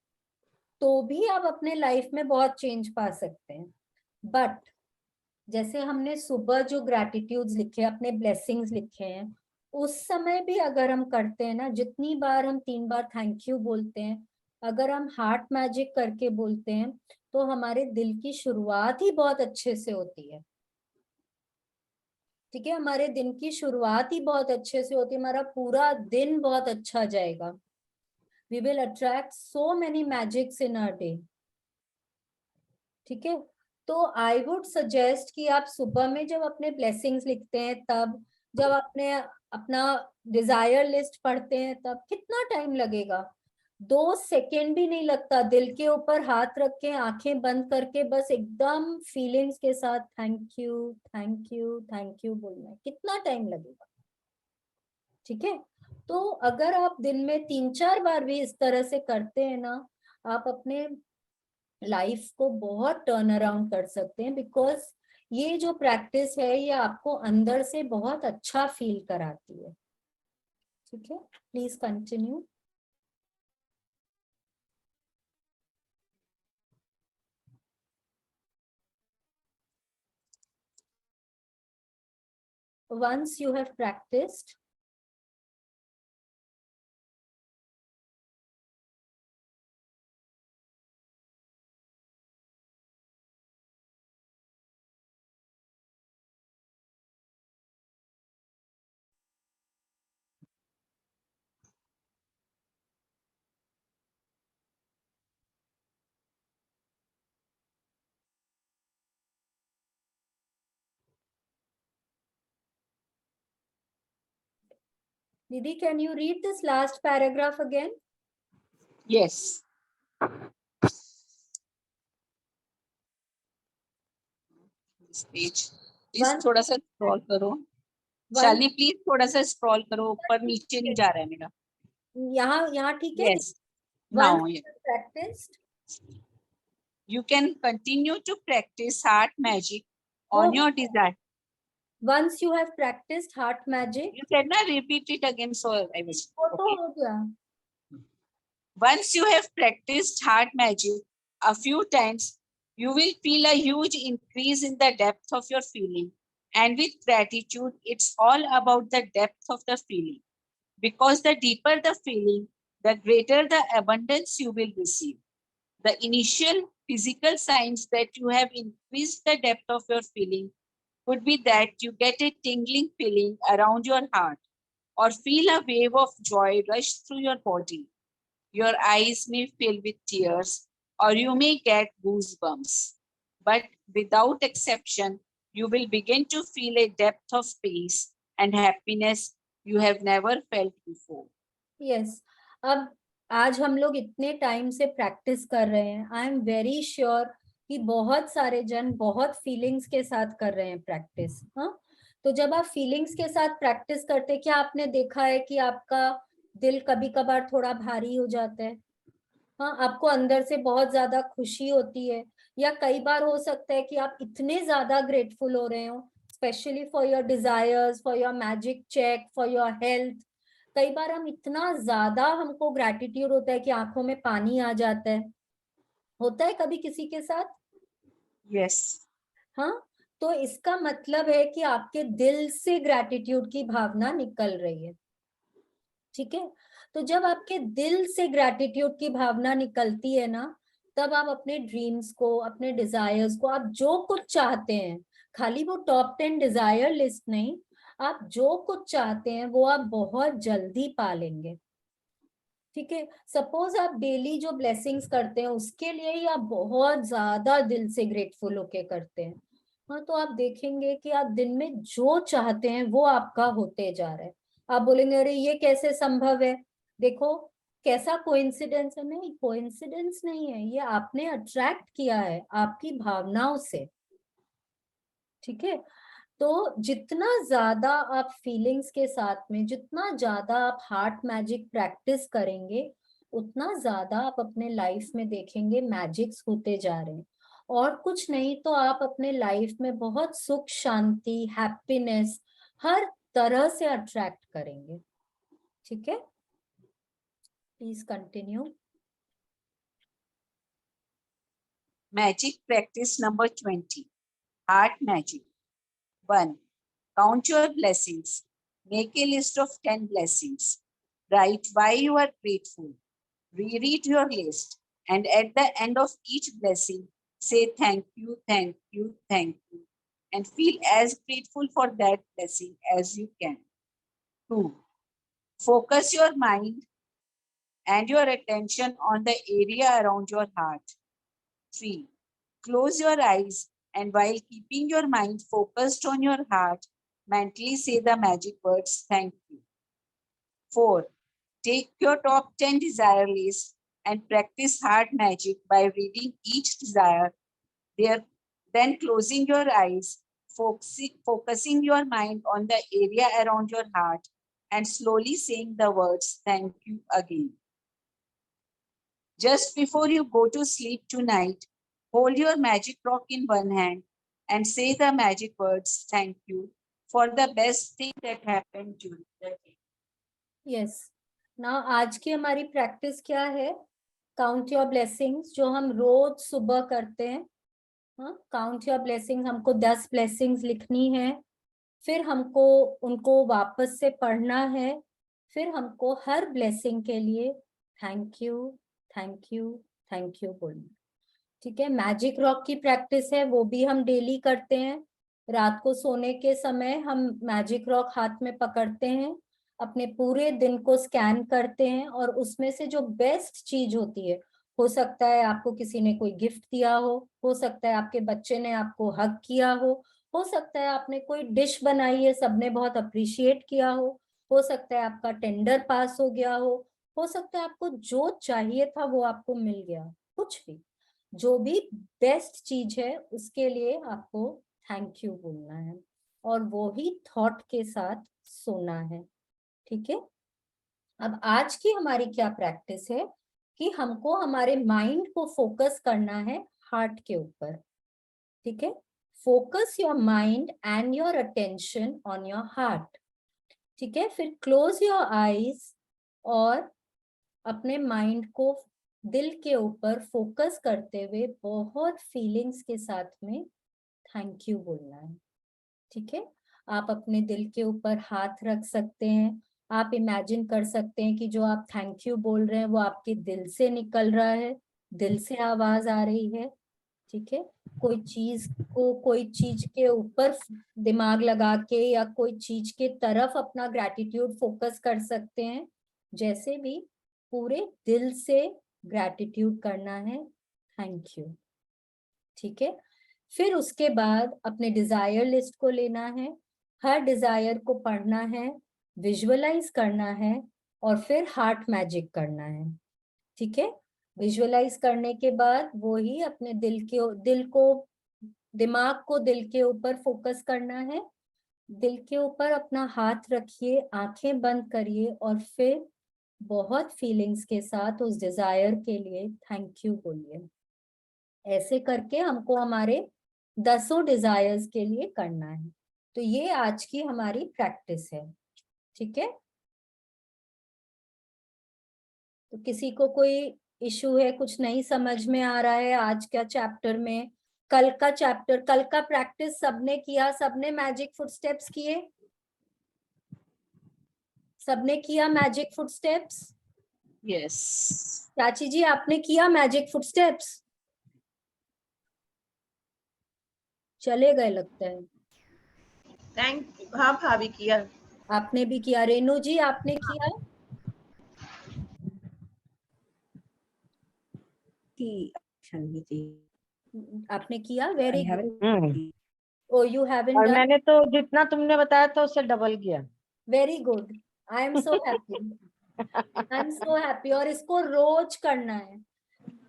तो भी आप अपने लाइफ में बहुत चेंज पा सकते हैं। बट जैसे हमने सुबह जो ग्रैटिट्यूड्स लिखे, अपने ब्लेसिंग्स लिखे हैं, उस समय भी अगर हम करते हैं ना, जितनी बार हम 3 बार थैंक यू बोलते हैं, अगर हम हार्ट मैजिक करके बोलते हैं, तो हमारे दिल की शुरुआत ही बहुत अच्छे से होती है, ठीक है? हमारे दिन की शुरुआत ही बहुत अच्छे से होती है, हमारा पूरा दिन बहुत अच्छा जाएगा। We will attract so many magics in our day, ठीक है? तो आई वुड सजेस्ट कि आप सुबह में जब अपने ब्लेसिंग्स लिखते हैं, तब जब अपने अपना डिजायर लिस्ट पढ़ते हैं, तब कितना टाइम लगेगा? 2 सेकेंड भी नहीं लगता, दिल के ऊपर हाथ रख के, आंखें बंद करके, बस एकदम फीलिंग्स के साथ thank you thank you thank you बोलना है, कितना टाइम लगेगा, ठीक है? तो अगर आप दिन में 3-4 बार भी इस तरह से करते हैं ना, आप अपने लाइफ को बहुत टर्न अराउंड कर सकते हैं, बिकॉज ये जो प्रैक्टिस है ये आपको अंदर से बहुत अच्छा फील कराती है, ठीक है? Please continue. Once you have practiced, Didi, can you read this last paragraph again? Yes. This page. Please One- थोड़ा सा स्क्रॉल करो. शालिनी प्लीज थोड़ा सा स्क्रॉल करो, ऊपर नीचे नहीं जा रहा है मेरा. यहाँ ठीक है. Yes. Now Once you have practiced, you can continue to practice heart magic on your desire. once you have practiced heart magic, You cannot repeat it again, so I was वो तो okay. हो गया. Once you have practiced heart magic a few times, you will feel a huge increase in the depth of your feeling. And with gratitude, it's all about the depth of the feeling. Because the deeper the feeling, the greater the abundance you will receive. The initial physical signs that you have increased the depth of your feeling could be that you get a tingling feeling around your heart or feel a wave of joy rush through your body. Your eyes may fill with tears or you may get goosebumps. But without exception, you will begin to feel a depth of peace and happiness you have never felt before. Yes. अब आज हम लोग इतने time से practice कर रहे हैं. I am very sure कि बहुत सारे जन बहुत फीलिंग्स के साथ कर रहे हैं प्रैक्टिस. हाँ, तो जब आप फीलिंग्स के साथ प्रैक्टिस करते, क्या आपने देखा है कि आपका दिल कभी कभार थोड़ा भारी हो जाता है? हाँ, आपको अंदर से बहुत ज्यादा खुशी होती है, या कई बार हो सकता है कि आप इतने ज्यादा ग्रेटफुल हो रहे हो, specially for your desires, for your magic check, for your health. कई बार हम इतना ज्यादा हमको ग्रेटिट्यूड होता है कि आंखों में पानी आ जाता है. होता है कभी किसी के साथ? Yes. हाँ, तो इसका मतलब है कि आपके दिल से ग्रेटिट्यूड की भावना निकल रही है. ठीक है, तो जब आपके दिल से ग्रेटिट्यूड की भावना निकलती है ना, तब आप अपने ड्रीम्स को, अपने डिजायर्स को, आप जो कुछ चाहते हैं, खाली वो टॉप 10 डिजायर लिस्ट नहीं, आप जो कुछ चाहते हैं वो आप बहुत जल्दी पा लेंगे. ठीक है, सपोज आप डेली जो ब्लेसिंग्स करते हैं उसके लिए ही आप बहुत ज्यादा दिल से ग्रेटफुल होके करते हैं. हाँ, तो आप देखेंगे कि आप दिन में जो चाहते हैं वो आपका होते जा रहा है. आप बोलेंगे अरे ये कैसे संभव है? देखो कैसा कोइंसिडेंस है. नहीं, कोइंसिडेंस नहीं है, ये आपने अट्रैक्ट किया है आपकी भावनाओं से. ठीक है, तो जितना ज्यादा आप फीलिंग्स के साथ में, जितना ज्यादा आप हार्ट मैजिक प्रैक्टिस करेंगे, उतना ज्यादा आप अपने लाइफ में देखेंगे मैजिक्स होते जा रहे हैं. और कुछ नहीं तो आप अपने लाइफ में बहुत सुख, शांति, हैप्पीनेस हर तरह से अट्रैक्ट करेंगे. ठीक है, please continue. Magic practice number 20. Heart magic. 1. Count your blessings. Make a list of 10 blessings. Write why you are grateful. Reread your list. And at the end of each blessing, say thank you, thank you, thank you. And feel as grateful for that blessing as you can. 2. Focus your mind and your attention on the area around your heart. 3. Close your eyes and while keeping your mind focused on your heart, mentally say the magic words, thank you. 4. Take your top 10 desire list and practice heart magic by reading each desire, then closing your eyes, focusing your mind on the area around your heart, and slowly saying the words, thank you again. Just before you go to sleep tonight, hold your magic rock in one hand and say the magic words, thank you, for the best thing that happened during the day. Yes, ना आज की हमारी practice क्या है? Count your blessings, जो हम रोज सुबह करते हैं. काउंट योर ब्लेसिंग्स, हमको 10 ब्लेसिंग्स लिखनी है, फिर हमको उनको वापस से पढ़ना है, फिर हमको हर ब्लेसिंग के लिए thank you, thank you, thank you बोलना. ठीक है, मैजिक रॉक की प्रैक्टिस है, वो भी हम डेली करते हैं. रात को सोने के समय हम मैजिक रॉक हाथ में पकड़ते हैं, अपने पूरे दिन को स्कैन करते हैं, और उसमें से जो बेस्ट चीज होती है, हो सकता है आपको किसी ने कोई गिफ्ट दिया हो सकता है आपके बच्चे ने आपको हग किया हो सकता है आपने कोई डिश बनाई है, सबने बहुत अप्रिशिएट किया हो हो सकता है आपका टेंडर पास हो गया हो सकता है आपको जो चाहिए था वो आपको मिल गया, कुछ भी, जो भी बेस्ट चीज है उसके लिए आपको थैंक यू बोलना है और वो ही थॉट के साथ सोना है। ठीक है, अब आज की हमारी क्या प्रैक्टिस है कि हमको हमारे माइंड को फोकस करना है हार्ट के ऊपर। ठीक है, focus your mind and your attention on your heart. ठीक है, फिर क्लोज योर आईज और अपने माइंड को दिल के ऊपर फोकस करते हुए बहुत फीलिंग्स के साथ में थैंक यू बोलना है। ठीक है, आप अपने दिल के ऊपर हाथ रख सकते हैं, आप इमेजिन कर सकते हैं कि जो आप थैंक यू बोल रहे हैं वो आपके दिल से निकल रहा है, दिल से आवाज आ रही है। ठीक है, कोई चीज के ऊपर दिमाग लगा के या कोई चीज के तरफ अपना ग्रैटिट्यूड फोकस कर सकते हैं, जैसे भी पूरे दिल से ग्रैटिट्यूड करना है, थैंक यू। ठीक है, फिर उसके बाद अपने डिजायर लिस्ट को लेना है, हर डिजायर को पढ़ना है, विजुअलाइज करना है और फिर हार्ट मैजिक करना है। ठीक है, विजुअलाइज करने के बाद वो ही अपने दिमाग को दिल के ऊपर फोकस करना है, दिल के ऊपर अपना हाथ रखिए, आंखें बंद करिए और फिर बहुत फीलिंग्स के साथ उस डिजायर के लिए थैंक यू बोलिए। ऐसे करके हमको हमारे 10 डिजायर्स के लिए करना है। तो ये आज की हमारी प्रैक्टिस है। ठीक है, तो किसी को कोई इशू है, कुछ नहीं समझ में आ रहा है आज का चैप्टर में? कल का प्रैक्टिस सबने किया? सबने मैजिक फुटस्टेप्स किए? सबने किया मैजिक फुटस्टेप्स? Yes. चाची जी आपने किया मैजिक फुटस्टेप्स? चले गए लगता है। हाँ भाभी किया। आपने भी किया। रेनू जी आपने किया? आपने किया? Very good. Oh you haven't और डन? मैंने तो जितना तुमने बताया था उससे डबल किया। Very good, I am so happy, I am so happy. और इसको रोज करना है।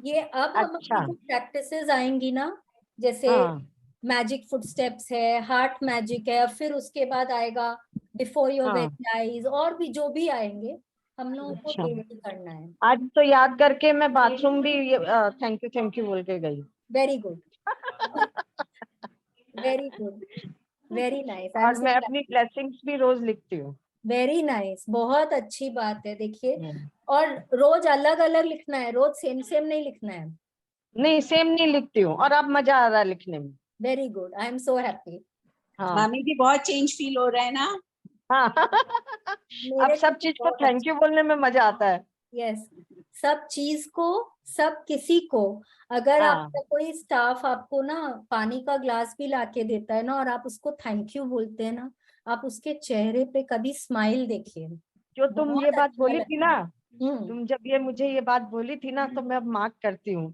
ये अब अच्छा। हमारी जो प्रैक्टिसेस आएंगी ना, जैसे हाँ मैजिक फुटस्टेप्स है, हार्ट मैजिक है, फिर उसके बाद आएगा बिफोर योर हाँ। वेरी आईज, और भी जो भी आएंगे हम लोगों को अच्छा, डेली करना है। आज तो याद करके मैं बाथरूम भी थैंक यू बोल के गई। Very good, very good, very nice, I am और सो मैं अपनी हैप्पी। ब्लेसिंग्स भी रोज लिखती हूँ। वेरी नाइस, बहुत अच्छी बात है। देखिए, और रोज अलग अलग लिखना है, रोज सेम सेम नहीं लिखना है। नहीं, सेम नहीं लिखती हूँ और अब मजा आ रहा है लिखने में। Very good, I am so happy. हाँ मामी भी बहुत चेंज फील हो रहा है ना? हाँ। अब मेरे को सब तो चीज को बहुत थैंक यू बोलने में मजा आता है। यस, सब चीज को, सब किसी को, अगर हाँ आपका कोई स्टाफ आपको ना पानी का ग्लास भी लाके देता है ना और आप उसको थैंक यू बोलते हैं ना, आप उसके चेहरे पे कभी स्माइल देखिए, जो तुम ये बहुत बात अच्छा बोली थी ना, लगता है। तुम जब ये मुझे ये बात बोली थी ना, तो मैं अब मार्क करती हूँ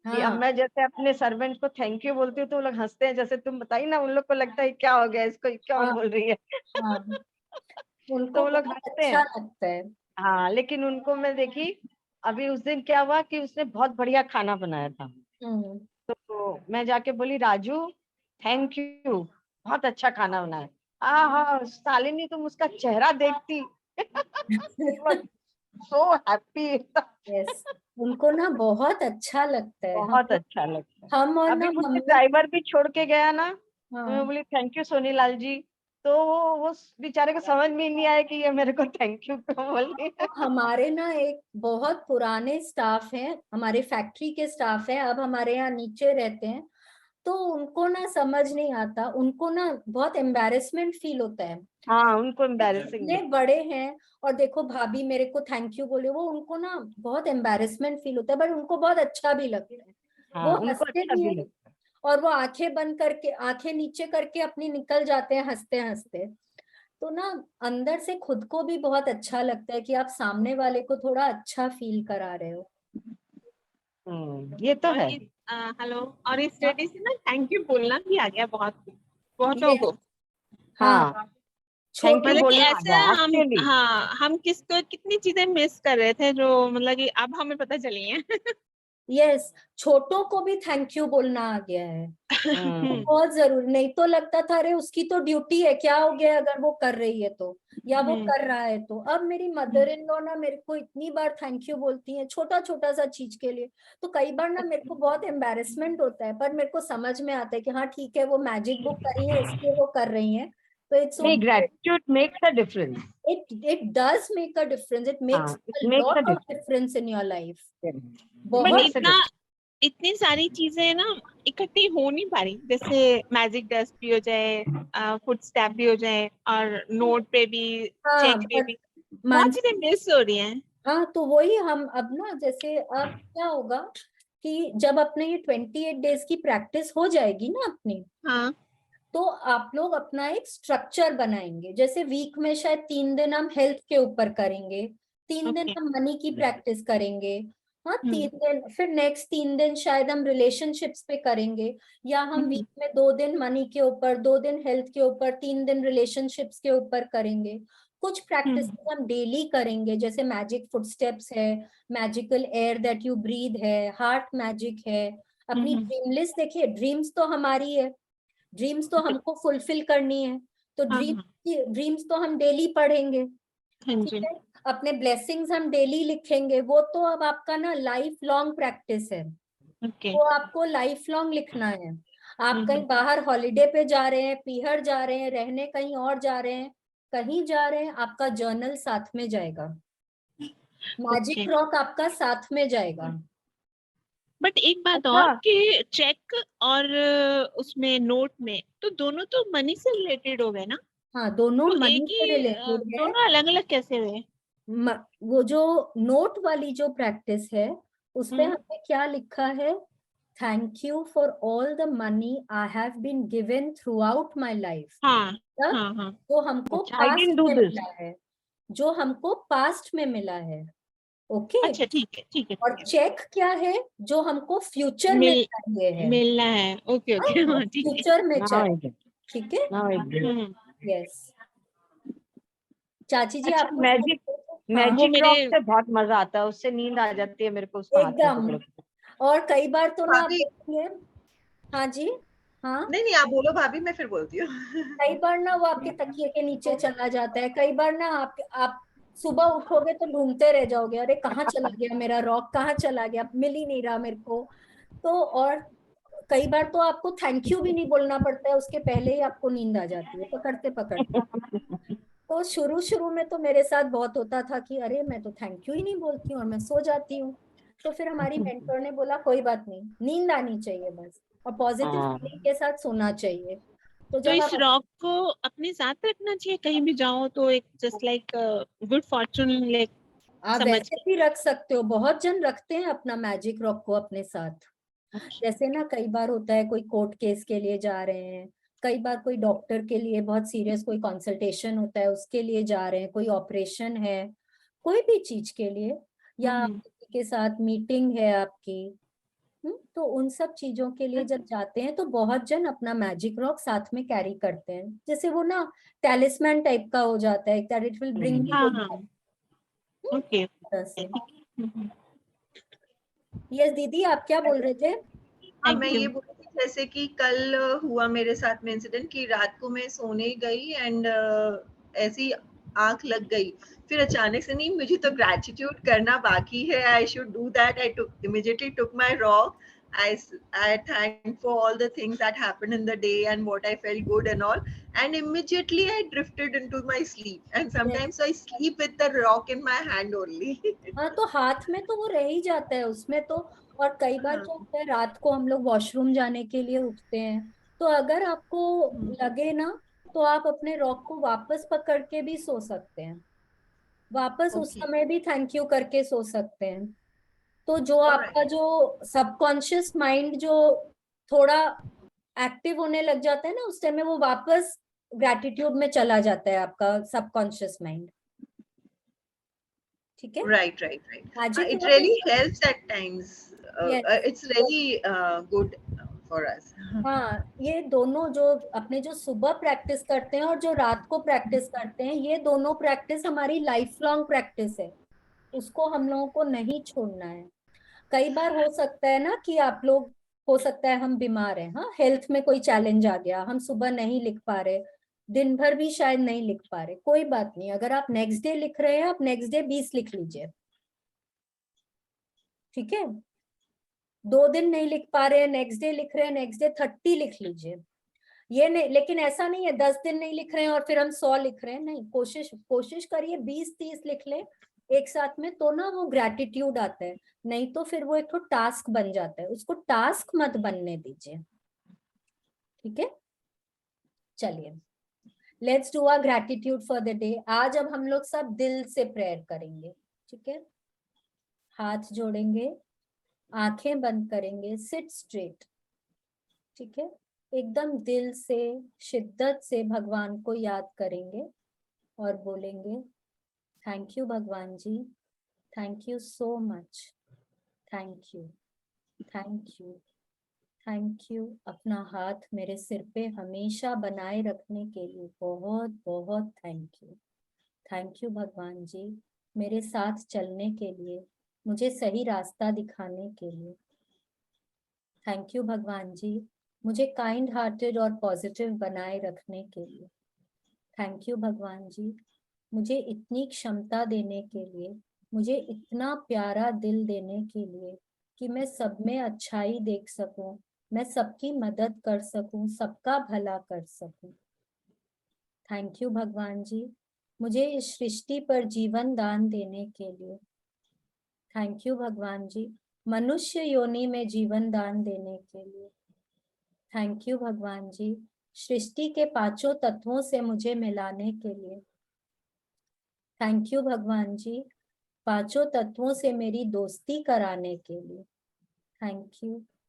कि अब हाँ मैं जैसे अपने सर्वेंट को थैंक यू बोलती हूँ तो वो लोग हंसते हैं, जैसे तुम बताई ना, उन लोग को लगता है क्या हो गया इसको, क्या हाँ बोल रही है। हाँ, तो उनको वो लोग बहुत हंसते अच्छा हैं। लगता है। हाँ, लेकिन उनको मैं देखी, अभी उस दिन क्या हुआ कि उसने बहुत बढ़िया खाना बनाया था। हम्म। तो मैं जाके बोली, राजू थैंक यू, बहुत अच्छा खाना बनाया। हाँ, शालिनी तुम उसका चेहरा देखती, सो हैप्पी। यस, उनको ना बहुत अच्छा लगता है। बहुत अच्छा लगता है। हम और अभी ना मुझे मम्मी। ड्राइवर भी छोड़ के गया ना, तो मैं हाँ, बोली थैंक यू सोनीलाल जी। तो वो बेचारे को समझ में ही नहीं आया कि ये मेरे को थैंक यू क्यों बोल रही है। तो हमारे ना एक बहुत पुराने स्टाफ हैं, हमारे फैक्ट्री के स्टाफ हैं, अब हमारे यहाँ नीचे रहते हैं। तो उनको ना समझ नहीं आता, उनको ना बहुत एम्बैरेसमेंट फील होता है। हाँ, उनको एम्बैरेसिंग इतने बड़े हैं और देखो भाभी मेरे को थैंक यू बोले, वो उनको ना बहुत एम्बैरेसमेंट फील होता है, बट उनको बहुत अच्छा भी लगता है। वो हाँ, उनको हंसते अच्छा भी भी हैं लगता और वो आंखें बंद करके, आंखें नीचे करके अपनी निकल जाते हैं हंसते हंसते। तो ना अंदर से खुद को भी बहुत अच्छा लगता है कि आप सामने वाले को थोड़ा अच्छा फील करा रहे हो। है। ये तो है। हेलो। और इस स्टडी से ना थैंक यू बोलना भी आ गया बहुत ये बहुतों को। हाँ, हाँ, थैंक यू छोटे मतलब कि बोलना आ ऐसे गया हम, एक्चुअली। हाँ, हम किसको कितनी चीजें मिस कर रहे थे जो मतलब कि अब हमें पता चली हैं। यस, छोटों को भी थैंक यू बोलना आ गया है। हम्म, बहुत जरूरी, नहीं तो लगता था अरे उसकी तो ड्यूटी है, क्या हो गया अगर वो कर रही है तो, या वो हम्म, कर रहा है तो। अब मेरी मदर इन लॉ ना मेरे को इतनी बार थैंक यू बोलती हैं छोटा छोटा सा चीज के लिए। तो कई बार ना मेरे को बहुत एम्बेरसमेंट होता है, पर मेरे को समझ में आता है कि हाँ ठीक है, वो मैजिक बुक करी है इसलिए वो कर रही है, तो इट्स नहीं, okay. Gratitude makes a difference. it does make a difference, it makes हाँ, it a makes lot a of difference in your life। But बहुत। डिफरेंस। इतनी सारी चीजें ना इकट्ठी हो नहीं पा रही, जैसे मैजिक डस्ट भी हो जाए, फुट स्टेप भी हो जाए, और नोट पे भी, हाँ चेक पे बट भी बहुत मानसी, चीजें मिस हो रही हैं। हाँ तो वही हम अब ना, जैसे अब क्या होगा कि जब अपने ये 28 डेज की प्रैक्टिस हो जाएगी ना अपनी, हाँ, तो आप लोग अपना एक स्ट्रक्चर बनाएंगे। जैसे वीक में शायद 3 दिन हम हेल्थ के ऊपर करेंगे, 3 दिन ओके, हम मनी की प्रैक्टिस करेंगे, हाँ 3 दिन, फिर नेक्स्ट 3 दिन शायद हम रिलेशनशिप्स पे करेंगे, या हम वीक में 2 दिन मनी के ऊपर, 2 दिन हेल्थ के ऊपर, 3 दिन रिलेशनशिप्स के ऊपर करेंगे। कुछ प्रैक्टिस हम डेली करेंगे, जैसे मैजिक फुटस्टेप्स है, magical air that you breathe है, हार्ट मैजिक है। अपनी ड्रीम लिस्ट देखिए, ड्रीम्स तो हमारी है, ड्रीम्स तो हमको फुलफिल करनी है, तो हाँ, हाँ, ड्रीम्स तो हम डेली पढ़ेंगे। हाँ ठीक जी, है, अपने ब्लेसिंग्स हम डेली लिखेंगे, वो तो अब आपका ना लाइफ लॉन्ग प्रैक्टिस है, ओके, वो आपको लाइफ लॉन्ग लिखना है। आप कहीं बाहर हॉलिडे पे जा रहे हैं, पीहर जा रहे हैं, रहने कहीं और जा रहे हैं, कहीं जा रहे हैं, आपका जर्नल साथ में जाएगा, ओके। मैजिक रॉक आपका साथ में जाएगा। बट एक बात अच्छा, और कि चेक और उसमें नोट में तो दोनों तो मनी से रिलेटेड हो गए ना, हाँ दोनों तो मनी एक से ही रिलेटेड है। दोनों अलग अलग कैसे हुए? वो जो नोट वाली जो प्रैक्टिस है, उसपे हम्म, हमने क्या लिखा है, thank you for all the money I have been given throughout my life. हाँ, हाँ, हाँ, जो हमको अच्छा, आई पास्ट डिडंट डू में दिस। मिला है, जो हमको पास्ट में मिला है। ओके। अच्छा, ठीक है, ठीक है, और ठीक है। चेक क्या है, जो हमको फ्यूचर में मिल चाहिए है, मिलना है, ओके, ओके, हाँ, ठीक है। फ्यूचर में नाउ आई चाहिए। गेट, ठीक है। Now I get. यस, चाची जी अच्छा, आप कुछ मैजिक, बोल रहे थे? हाँ वो मैजिक मेरे रॉक से बहुत मजा आता है, उससे नींद आ जाती है मेरे को, उसको हाथ में एकदम। पकड़ के। और कई बार तो ना आप भाभी, देखेंगे, हाँ जी, हाँ नहीं नहीं आप बोलो भाभी, मैं फिर बोलती हूँ। कई बार ना वो आपके तकिए के नीचे चला जाता है, कई बार ना आप सुबह उठोगे तो ढूंढते रह जाओगे, अरे कहाँ चला गया मेरा रॉक, कहाँ चला गया, मिल ही नहीं रहा मेरे को। तो और कई बार तो आपको थैंक यू भी नहीं बोलना पड़ता है, उसके पहले ही आपको नींद आ जाती है पकड़ते पकड़ते। तो शुरू शुरू में तो मेरे साथ बहुत होता था कि अरे मैं तो थैंक यू ही नहीं बोलती हूँ और मैं सो जाती हूँ। तो फिर हमारी मेंटर ने बोला कोई बात नहीं, नींद आनी चाहिए बस, और पॉजिटिव हाँ, फीलिंग के साथ सोना चाहिए। तो तो जब इस आप, रॉक को अपने साथ रखना चाहिए कहीं भी जाओ तो, एक just like good Fortune, like आप समझ वैसे भी रख सकते हो, बहुत जन रखते हैं अपना मैजिक रॉक को अपने साथ। जैसे ना कई बार होता है कोई कोर्ट केस के लिए जा रहे हैं, कई बार कोई डॉक्टर के लिए बहुत सीरियस कोई कंसल्टेशन होता है उसके लिए जा रहे हैं, कोई ऑपरेशन है, कोई भी चीज के लिए, या आप किसी के साथ मीटिंग है आपकी, तो उन सब चीजों के लिए जब जाते हैं तो बहुत जन अपना मैजिक रॉक साथ में कैरी करते हैं, जैसे वो ना टैलिस्मैन टाइप का हो जाता है, that it will bring me हाँ, गुड हाँ, ओके, से। यस दीदी, आप क्या बोल रहे थे? हाँ, थैंक मैं यू। ये बोल रही थी जैसे कि कल हुआ मेरे साथ में इंसिडेंट कि रात को मैं सोने गई एंड ऐसी आंख लग गई, फिर अचानक से, नहीं मुझे तो ग्रेटिट्यूड करना बाकी है, I should do that, I took immediately took my rock, I thanked for all the things that happened in the day and what I felt good and all, and immediately I drifted into my sleep, and sometimes I sleep with the rock in my hand only. हाँ तो हाथ में तो वो रह ही जाता है उसमें तो। और कई बार क्या होता है, रात को हम लोग वॉशरूम जाने के लिए उठते हैं, तो अगर आपको लगे ना, तो आप अपने रॉक को वापस पकड़ के भी सो सकते हैं, वापस उस Okay, समय भी थैंक यू करके सो सकते हैं। तो जो all आपका right. जो सबकॉन्शियस माइंड जो थोड़ा एक्टिव होने लग जाता है ना, उस टाइम में वो वापस ग्रैटिट्यूड में चला जाता है आपका सबकॉन्शियस माइंड। ठीक है। Right, right, right. Magic It rock really helps at times. Yes, It's really good for us. हाँ, ये दोनों जो अपने जो सुबह प्रैक्टिस करते हैं और जो रात को प्रैक्टिस करते हैं, ये दोनों प्रैक्टिस हमारी लाइफ लॉन्ग प्रैक्टिस है, उसको हम लोगों को नहीं छोड़ना है। कई बार हो सकता है ना कि आप लोग, हो सकता है हम बीमार हैं, हाँ, हेल्थ में कोई चैलेंज आ गया, हम सुबह नहीं लिख पा रहे, दिन भर भी शायद नहीं लिख पा रहे, कोई बात नहीं, अगर आप नेक्स्ट डे लिख रहे हैं, आप नेक्स्ट डे 20 लिख लीजिए, ठीक है। 2 दिन नहीं लिख पा रहे हैं, नेक्स्ट डे लिख रहे हैं, नेक्स्ट डे 30 लिख लीजिए। ये नहीं, लेकिन ऐसा नहीं है 10 दिन नहीं लिख रहे हैं और फिर हम 100 लिख रहे हैं, नहीं, कोशिश करिए 20-30 लिख ले एक साथ में, तो ना वो ग्रैटिट्यूड आता है, नहीं तो फिर वो एक तो टास्क बन जाता है, उसको टास्क मत बनने दीजिए, ठीक है। चलिए, let's do our gratitude for the day. आज अब हम लोग सब दिल से प्रेयर करेंगे, ठीक है। हाथ जोड़ेंगे, आंखें बंद करेंगे, सिट स्ट्रेट, ठीक है। एकदम दिल से, शिद्दत से भगवान को याद करेंगे और बोलेंगे, थैंक यू भगवान जी, thank you so much, thank you, thank you, thank you. अपना हाथ मेरे सिर पे हमेशा बनाए रखने के लिए बहुत बहुत थैंक यू भगवान जी, मेरे साथ चलने के लिए, मुझे सही रास्ता दिखाने के लिए। थैंक यू भगवान जी, मुझे काइंड हार्टेड और पॉजिटिव बनाए रखने के लिए। थैंक यू भगवान जी, मुझे इतनी क्षमता देने के लिए, मुझे इतना प्यारा दिल देने के लिए कि मैं सब में अच्छाई देख सकूं, मैं सबकी मदद कर सकूं, सबका भला कर सकूं। थैंक यू भगवान जी, मुझे इस सृष्टि पर जीवन दान देने के लिए। थैंक यू भगवान जी, मनुष्य योनि में जीवन दान देने के लिए। थैंक यू भगवान जी, सृष्टि के 5 तत्वों से मुझे मिलाने के लिए। थैंक यू भगवान जी, 5 तत्वों से मेरी दोस्ती कराने के लिए।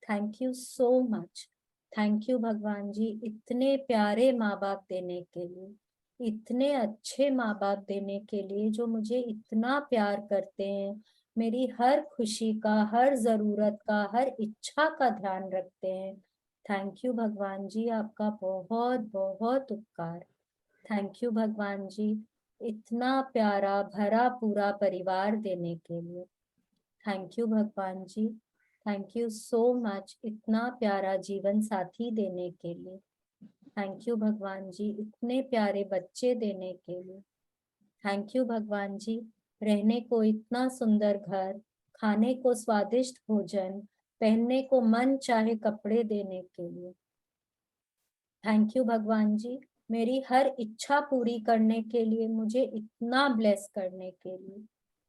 Thank you so much. Thank you भगवान जी, इतने प्यारे माँ बाप देने के लिए, इतने अच्छे माँ बाप देने के लिए जो मुझे इतना प्यार करते हैं, मेरी हर खुशी का, हर जरूरत का, हर इच्छा का ध्यान रखते हैं। थैंक यू भगवान जी, आपका बहुत बहुत उपकार। थैंक यू भगवान जी, इतना प्यारा भरा पूरा परिवार देने के लिए। थैंक यू भगवान जी, थैंक यू सो मच, इतना प्यारा जीवन साथी देने के लिए। थैंक यू भगवान जी, इतने प्यारे बच्चे देने के लिए। थैंक यू भगवान जी, रहने को इतना सुंदर घर, खाने को स्वादिष्ट भोजन, पहनने को मन चाहे कपड़े देने के लिए। थैंक यू भगवान जी, मेरी हर इच्छा पूरी करने के लिए, मुझे इतना ब्लेस करने के लिए।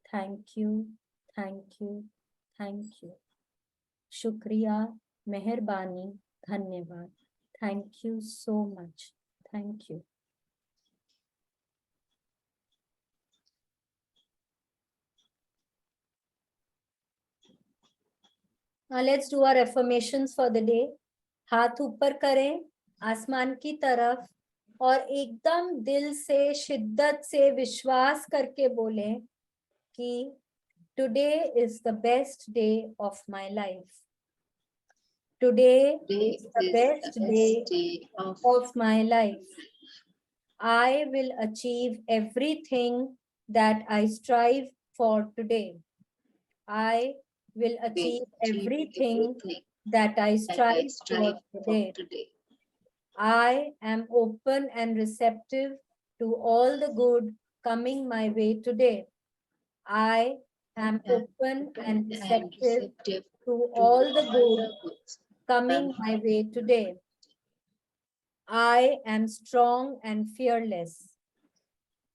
Thank you, thank you, thank you. शुक्रिया, मेहरबानी, धन्यवाद। Thank you so much, thank you. Let's do our affirmations for the day. हाथ ऊपर करें आसमान की तरफ और एकदम दिल से, शिद्दत से, विश्वास करके बोलें कि today is the best day of my life. Today is the best day of my life. I will achieve everything that I strive for today. I will achieve everything that I strive for today. I am open and receptive to all the good coming my way today. I am open and receptive to all the good coming my way today. I am strong and fearless.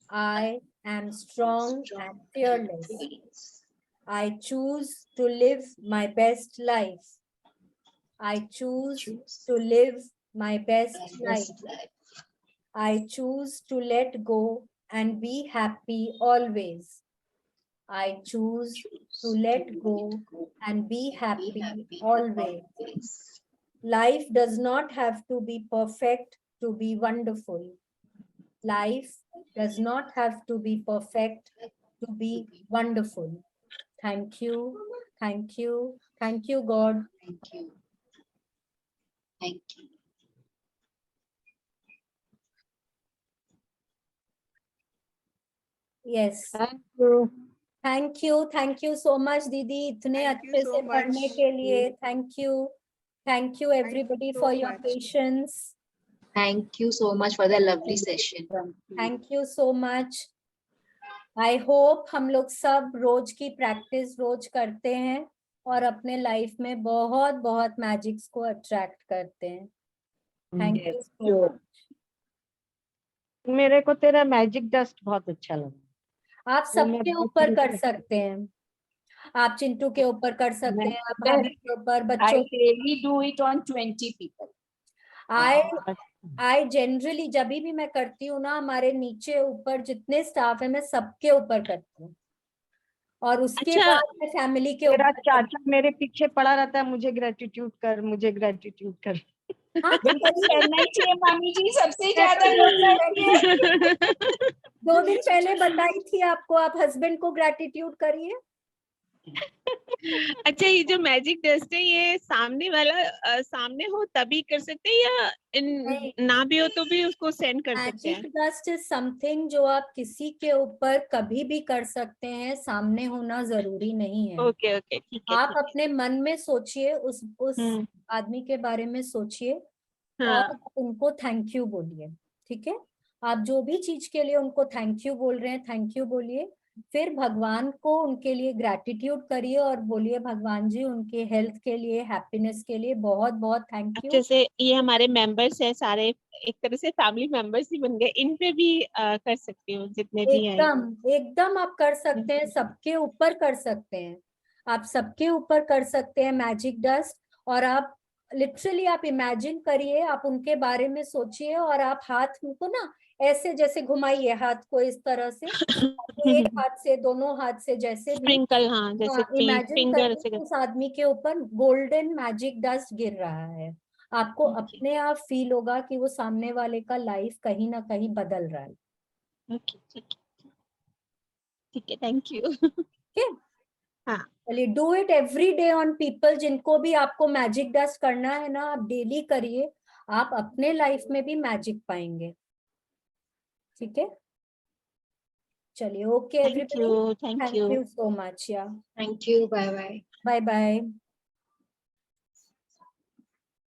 I am strong and fearless. I choose to live my best life. I choose to live my best life. I choose to let go and be happy always. I choose to let go and be happy always. Life does not have to be perfect to be wonderful. Life does not have to be perfect to be wonderful. Thank you, thank you, thank you, God. Thank you. Yes, thank you. Thank you so much दीदी, इतने Thank you अच्छे so से much. पढ़ने के लिए। Thank you everybody so for your much. Patience. Thank you so much for the lovely session. Thank you so much. I hope हम लोग सब रोज की प्रैक्टिस रोज करते हैं और अपने लाइफ में बहुत बहुत मैजिक्स को अट्रैक्ट करते हैं। Thank you Yes, so sure. Much. मेरे को तेरा मैजिक डस्ट बहुत अच्छा लगा। आप वो मैं सबके बहुत ऊपर शुरू कर से- सकते हैं, आप चिंटू के ऊपर कर सकते हैं, आप मैं- भाभी के ऊपर, I बच्चों। daily do it on 20 people. I generally जब भी मैं करती हूँ ना, हमारे नीचे ऊपर जितने स्टाफ है मैं सबके ऊपर करती हूँ और उसके अच्छा। बाद मैं फैमिली के मेरा ऊपर चाचा मेरे पीछे पड़ा रहता है, मुझे ग्रेटिट्यूड कर, मुझे ग्रेटिट्यूड कर। हाँ, बस करना ही चाहिए मामी जी, सबसे ज्यादा बोलना चाहिए। 2 दिन पहले बताई थी आपको, आप हस्बैंड को ग्रेटिट्यूड करिए। अच्छा, ये जो मैजिक डस्ट है ये सामने वाला सामने हो तभी कर सकते हैं या नहीं। ना भी हो तो भी उसको सेंड कर सकते मैजिक हैं? डस्ट इज समथिंग जो आप किसी के ऊपर कभी भी कर सकते हैं, सामने होना जरूरी नहीं है। ओके ओके, ठीक है आप ठीक है। अपने मन में सोचिए, उस हम्म, आदमी के बारे में सोचिए हाँ और उनको थैंक यू बोलिए। ठीक है, आप जो भी चीज के लिए उनको थैंक यू बोल रहे हैं, थैंक यू बोलिए। फिर भगवान को उनके लिए ग्रैटिट्यूड करिए और बोलिए भगवान जी उनके हेल्थ के लिए, हैप्पीनेस के लिए बहुत बहुत थैंक अच्छे यू। से। ये हमारे मेंबर्स हैं सारे, एक तरह से फैमिली मेंबर्स ही बन गए। इन पे भी कर सकती हूँ जितने भी हैं। एकदम एकदम आप कर सकते हैं, सबके ऊपर कर सकते हैं, आप सबके ऊपर कर सकते हैं मैजिक डस्ट। और आप लिटरली आप इमेजिन करिए, आप उनके बारे में सोचिए और आप हाथ को ना ऐसे जैसे घुमाइए, हाथ को इस तरह से, एक हाथ से, दोनों हाथ से, जैसे भी। स्प्रिंकल, हाँ, जैसे इमेजिन फिंगर से करिए उस आदमी के ऊपर गोल्डन मैजिक डस्ट गिर रहा है, आपको अपने आप फील होगा कि वो सामने वाले का लाइफ कहीं ना कहीं बदल रहा है। ओके, ठीक है, थैंक यू। ठीक है, हाँ, चलिए do it every day on people. जिनको भी आपको मैजिक डस्ट करना है ना, आप डेली करिए, आप अपने लाइफ में भी मैजिक पाएंगे। ठीक है, चलिए, okay thank everybody, you, thank thank you. You so much. या thank you, bye bye. Bye bye.